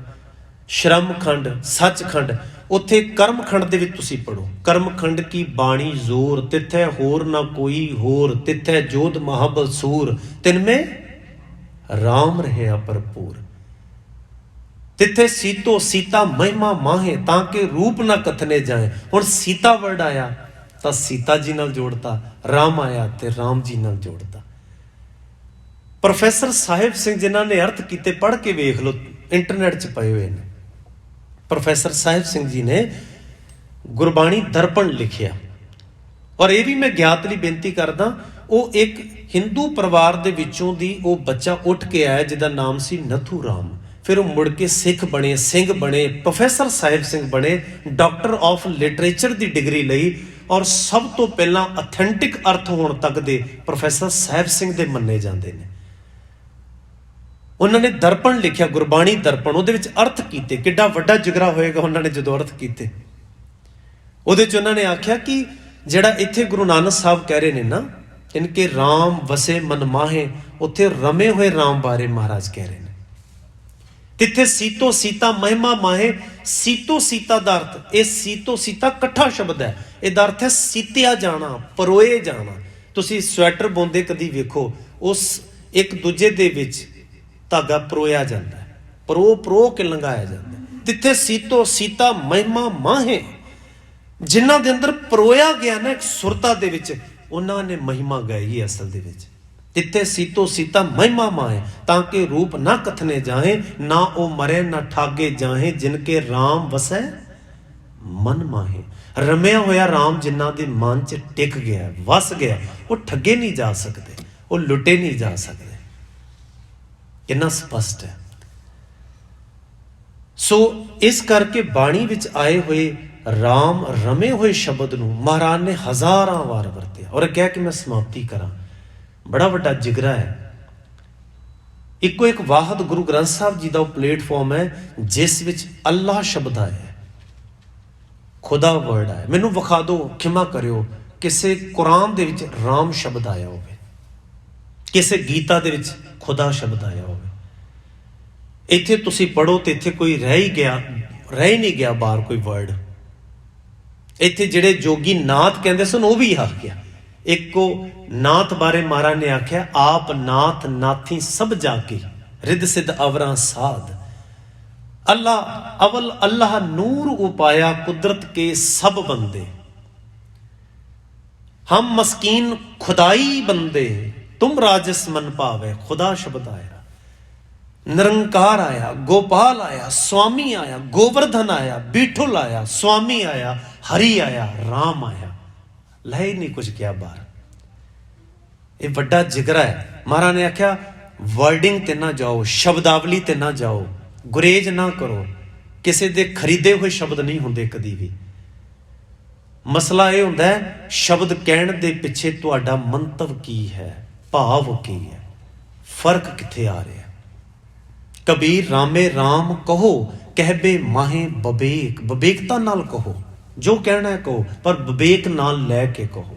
ਸ਼ਰਮ ਖੰਡ, ਸੱਚ ਖੰਡ। ਉੱਥੇ ਕਰਮ ਖੰਡ ਦੇ ਵਿੱਚ ਤੁਸੀਂ ਪੜੋ, ਕਰਮ ਖੰਡ ਕੀ ਬਾਣੀ ਜ਼ੋਰ, ਤਿੱਥੈ ਹੋਰ ਨਾ ਕੋਈ ਹੋਰ, ਤਿੱਥੈ ਜੋਧ ਮਹਾਬਲ ਸੂਰ, ਤਿਨਮੇ ਰਾਮ ਰਹਿਆ ਭਰਪੂਰ। ਤਿੱਥੇ ਸੀਤੋ ਸੀਤਾ ਮਹਿਮਾ ਮਾਹੇ, ਤਾਂ ਕਿ ਰੂਪ ਨਾ ਕਥਨੇ ਜਾਏ। ਹੁਣ ਸੀਤਾ ਵਰਡ ਆਇਆ ਤਾਂ ਸੀਤਾ ਜੀ ਨਾਲ ਜੋੜਤਾ, ਰਾਮ ਆਇਆ ਤੇ ਰਾਮ ਜੀ ਨਾਲ ਜੋੜਤਾ। ਪ੍ਰੋਫੈਸਰ ਸਾਹਿਬ ਸਿੰਘ ਜਿਨ੍ਹਾਂ ਨੇ ਅਰਥ ਕੀਤੇ, ਪੜ੍ਹ ਕੇ ਵੇਖ ਲਓ, ਇੰਟਰਨੈਟ 'ਚ ਪਏ ਹੋਏ ਨੇ। ਪ੍ਰੋਫੈਸਰ ਸਾਹਿਬ ਸਿੰਘ ਜੀ ਨੇ ਗੁਰਬਾਣੀ ਦਰਪਣ ਲਿਖਿਆ, ਔਰ ਇਹ ਵੀ ਮੈਂ ਗਿਆਤ ਲਈ ਬੇਨਤੀ ਕਰਦਾ, ਉਹ ਇੱਕ ਹਿੰਦੂ ਪਰਿਵਾਰ ਦੇ ਵਿੱਚੋਂ ਦੀ ਉਹ ਬੱਚਾ ਉੱਠ ਕੇ ਆਇਆ ਜਿਹਦਾ ਨਾਮ ਸੀ ਨਥੂ ਰਾਮ। ਫਿਰ ਉਹ ਮੁੜ ਕੇ ਸਿੱਖ ਬਣੇ, ਸਿੰਘ ਬਣੇ, ਪ੍ਰੋਫੈਸਰ ਸਾਹਿਬ ਸਿੰਘ ਬਣੇ, doctor of literature the degree ਲਈ, ਔਰ ਸਭ ਤੋਂ ਪਹਿਲਾਂ ਅਥੈਂਟਿਕ ਅਰਥ ਹੋਣ ਤੱਕ ਦੇ ਪ੍ਰੋਫੈਸਰ ਸਾਹਿਬ ਸਿੰਘ ਦੇ ਮੰਨੇ ਜਾਂਦੇ ਨੇ। ਉਹਨਾਂ ਨੇ ਦਰਪਣ ਲਿਖਿਆ, ਗੁਰਬਾਣੀ ਦਰਪਣ, ਉਹਦੇ ਵਿੱਚ ਅਰਥ ਕੀਤੇ। ਕਿੱਡਾ ਵੱਡਾ ਜਿਗਰਾ ਹੋਏਗਾ ਉਹਨਾਂ ਨੇ ਜਦੋਂ ਅਰਥ ਕੀਤੇ। ਉਹਦੇ 'ਚ ਉਹਨਾਂ ਨੇ ਆਖਿਆ ਕਿ ਜਿਹੜਾ ਇੱਥੇ ਗੁਰੂ ਨਾਨਕ ਸਾਹਿਬ ਕਹਿ ਰਹੇ ਨੇ ਨਾ, ਇਨਕੇ ਰਾਮ ਵਸੇ ਮਨ ਮਾਹੇ, ਉੱਥੇ ਰਮੇ ਹੋਏ ਰਾਮ ਬਾਰੇ ਮਹਾਰਾਜ ਕਹਿ ਰਹੇ ਨੇ। ਤਿੱਥੇ ਸੀਤੋ ਸੀਤਾ ਮਹਿਮਾ ਮਾਹੇ, ਸੀਤੋ ਸੀਤਾ ਦਾ ਅਰਥ, ਇਹ ਸੀਤੋ ਸੀਤਾ ਇਕੱਠਾ ਸ਼ਬਦ ਹੈ, ਇਹਦਾ ਅਰਥ ਹੈ ਸੀਤਿਆ ਜਾਣਾ, ਪਰੋਏ ਜਾਣਾ। ਤੁਸੀਂ ਸਵੈਟਰ ਬੁਣਦੇ ਕਦੀ ਵੇਖੋ, ਉਸ ਇੱਕ ਦੂਜੇ ਦੇ ਵਿੱਚ ਧਾਗਾ ਪਰੋਇਆ ਜਾਂਦਾ ਹੈ, ਪਰੋ ਕੇ ਲੰਘਾਇਆ ਜਾਂਦਾ। ਤਿੱਥੇ ਸੀਤੋ ਸੀਤਾ ਮਹਿਮਾ ਮਾਹੇ, ਜਿਨ੍ਹਾਂ ਦੇ ਅੰਦਰ ਪਰੋਇਆ ਗਿਆ ਨਾ ਇੱਕ ਸੁਰਤਾ ਦੇ ਵਿੱਚ, ਉਹਨਾਂ ਨੇ ਮਹਿਮਾ ਗਾਈ ਅਸਲ ਦੇ ਵਿੱਚ। ਤਿੱਥੇ ਸੀਤੋ ਸੀਤਾ ਮਹਿਮਾ ਮਾਹੇ, ਤਾਂ ਕਿ ਰੂਪ ਨਾ ਕਥਨੇ ਜਾਹੇ, ਨਾ ਉਹ ਮਰੇ ਨਾ ਠਾਗੇ ਜਾਹੇ, ਜਿਨਕੇ ਰਾਮ ਵਸੈ ਮਨ ਮਾਹੇ। ਰਮਿਆ ਹੋਇਆ ਰਾਮ ਜਿਨ੍ਹਾਂ ਦੇ ਮਨ 'ਚ ਟਿਕ ਗਿਆ, ਵਸ ਗਿਆ, ਉਹ ਠੱਗੇ ਨਹੀਂ ਜਾ ਸਕਦੇ, ਉਹ ਲੁੱਟੇ ਨਹੀਂ ਜਾ ਸਕਦੇ। ਕਿੰਨਾ ਸਪਸ਼ਟ ਹੈ। ਸੋ ਇਸ ਕਰਕੇ ਬਾਣੀ ਵਿੱਚ ਆਏ ਹੋਏ ਰਾਮ ਰਮੇ ਹੋਏ ਸ਼ਬਦ ਨੂੰ ਮਹਾਰਾਜ ਨੇ ਹਜ਼ਾਰਾਂ ਵਾਰ ਵਰਤਿਆ। ਔਰ ਕਹਿ ਕੇ ਮੈਂ ਸਮਾਪਤੀ ਕਰਾਂ, ਬੜਾ ਵੱਡਾ ਜਿਗਰਾ ਹੈ। ਇੱਕੋ ਇੱਕ ਵਾਹਿਦ ਗੁਰੂ ਗ੍ਰੰਥ ਸਾਹਿਬ ਜੀ ਦਾ ਉਹ ਪਲੇਟਫਾਰਮ ਹੈ ਜਿਸ ਵਿੱਚ ਅੱਲਾਹ ਸ਼ਬਦ ਆਇਆ ਹੈ, ਖੁਦਾ ਵਰਡ ਆਇਆ। ਮੈਨੂੰ ਵਿਖਾ ਦਿਓ, ਖਿਮਾ ਕਰਿਓ, ਕਿਸੇ ਕੁਰਾਨ ਦੇ ਵਿੱਚ ਰਾਮ ਸ਼ਬਦ ਆਇਆ ਹੋਵੇ, ਕਿਸੇ ਗੀਤਾ ਦੇ ਵਿੱਚ ਖੁਦਾ ਸ਼ਬਦ ਆਇਆ ਹੋਵੇ। ਇੱਥੇ ਤੁਸੀਂ ਪੜ੍ਹੋ ਤੇ ਇੱਥੇ ਕੋਈ ਰਹਿ ਹੀ ਨਹੀਂ ਗਿਆ ਬਾਹਰ ਕੋਈ ਵਰਡ। ਇੱਥੇ ਜਿਹੜੇ ਜੋਗੀ ਨਾਥ ਕਹਿੰਦੇ ਸਨ ਉਹ ਵੀ ਆ ਗਿਆ। ਇੱਕੋ ਨਾਥ ਬਾਰੇ ਮਹਾਰਾਜ ਨੇ ਆਖਿਆ, ਆਪ ਨਾਥ ਨਾਥੀ ਸਭ ਜਾ ਕੇ, ਰਿੱਧ ਸਿੱਧ ਅਵਰਾਂ ਸਾਧ। ਅੱਲਾਹ ਅਵਲ ਅੱਲਾਹ ਨੂਰ ਉਪਾਇਆ, ਕੁਦਰਤ ਕੇ ਸਭ ਬੰਦੇ। ਹਮ ਮਸਕੀਨ ਖੁਦਾਈ ਬੰਦੇ, तुम राजस मन पावे। खुदा शब्द आया, निरंकार आया, गोपाल आया, स्वामी आया, गोवर्धन आया, बीठुल आया, स्वामी आया, हरि आया, राम आया। लह नहीं कुछ किया बाहर। ये बड़ा जिगरा है। महाराज ने आख्या वर्डिंग ते ना जाओ, शब्दावली ते ना जाओ, गुरेज ना करो। किसी दे खरीदे हुए शब्द नहीं होंगे कदी भी। मसला ये होंदा है शब्द कहण दे पिछे तुहाडा मंतव की है, भाव की है, फर्क कित्थे आ रहा है। कबीर रामे राम कहो कहबे माहे बबेक, बबेकता नाल कहो, जो कहना है कहो, पर विवेक नाल लैके कहो।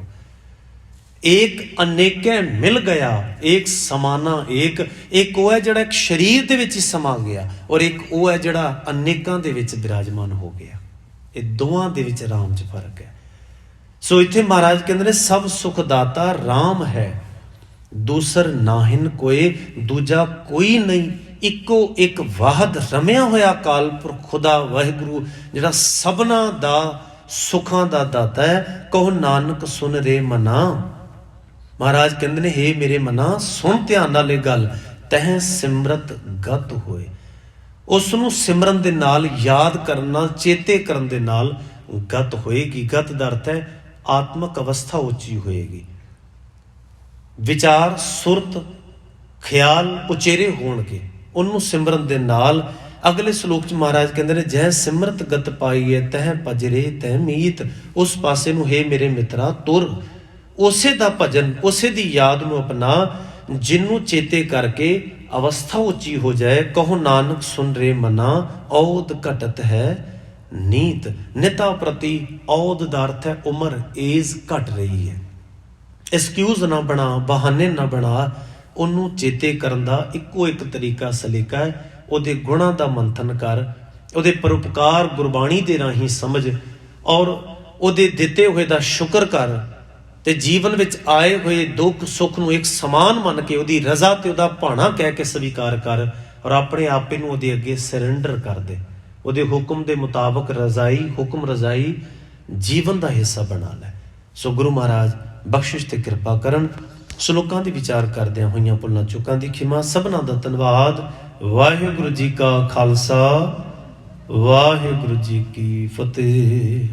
एक अनेकै मिल गया एक समाना एक, एक वो है जिहड़ा एक शरीर दे विच ही समा गया, और एक वो है जिहड़ा अनेकां दे विच विराजमान हो गया। ये दोवां दे विच राम च फर्क है। सो इत्थे महाराज कहंदे ने सब सुखदाता राम है, दूसर नाहिन कोई, दूजा कोई नहीं, इको एक वाहद रमिया होया काल पुरख खुदा वाहिगुरु जिहड़ा सबना दा सुखां दा दाता है। कहो नानक सुन रे मना, महाराज कहते हैं हे मेरे मना सुन ध्यान नाल गल, तह सिमरत गत होए। उसनूं सिमरन दे नाल याद करन नाल चेते करन दे नाल गत होएगी। गत दा अर्थ है आत्मक अवस्था उच्ची होएगी, विचार सुरत ख्याल उचेरे होणगे उन्नूं सिमरन दे नाल। अगले सलोक च महाराज कहते हैं जह सिमरत गत पाई है तह भजरे तह मीत, उस पासे नूं हे मेरे मित्रा तुर, उसे दा भजन उसे दी याद नूं अपना, जिन्नू चेते करके अवस्था उच्ची हो जाए। कहो नानक सुन रे मना औद घटत है नीत, निता प्रति औद दा अर्थ है उम्र, एज घट रही है। एक्सक्यूज ना बना, बहाने ना बना, उन्नू चेते करन दा इक्को एक तरीका सलीका है, उहदे गुणां दा मंथन कर, उहदे परोपकार गुरबाणी दे राही समझ, और उहदे दिते हुए दा शुक्र कर, ते जीवन विच आए हुए दुख सुख नूं एक समान मन के उहदी रजा ते उहदा भाणा कह के स्वीकार कर, और अपने आपे नूं उहदे अगे सरेंडर कर दे। उहदे हुक्म दे मुताबक रजाई हुक्म रजाई जीवन दा हिस्सा बना लै। सो गुरु महाराज बख्शिश ते कृपा करन। सलोकां दे विचार करदिआं होईआं भुल्लां चुकां दी खिमा। सबना दा धन्नवाद। वाहिगुरू जी का खालसा वाहिगुरू जी की फतेह।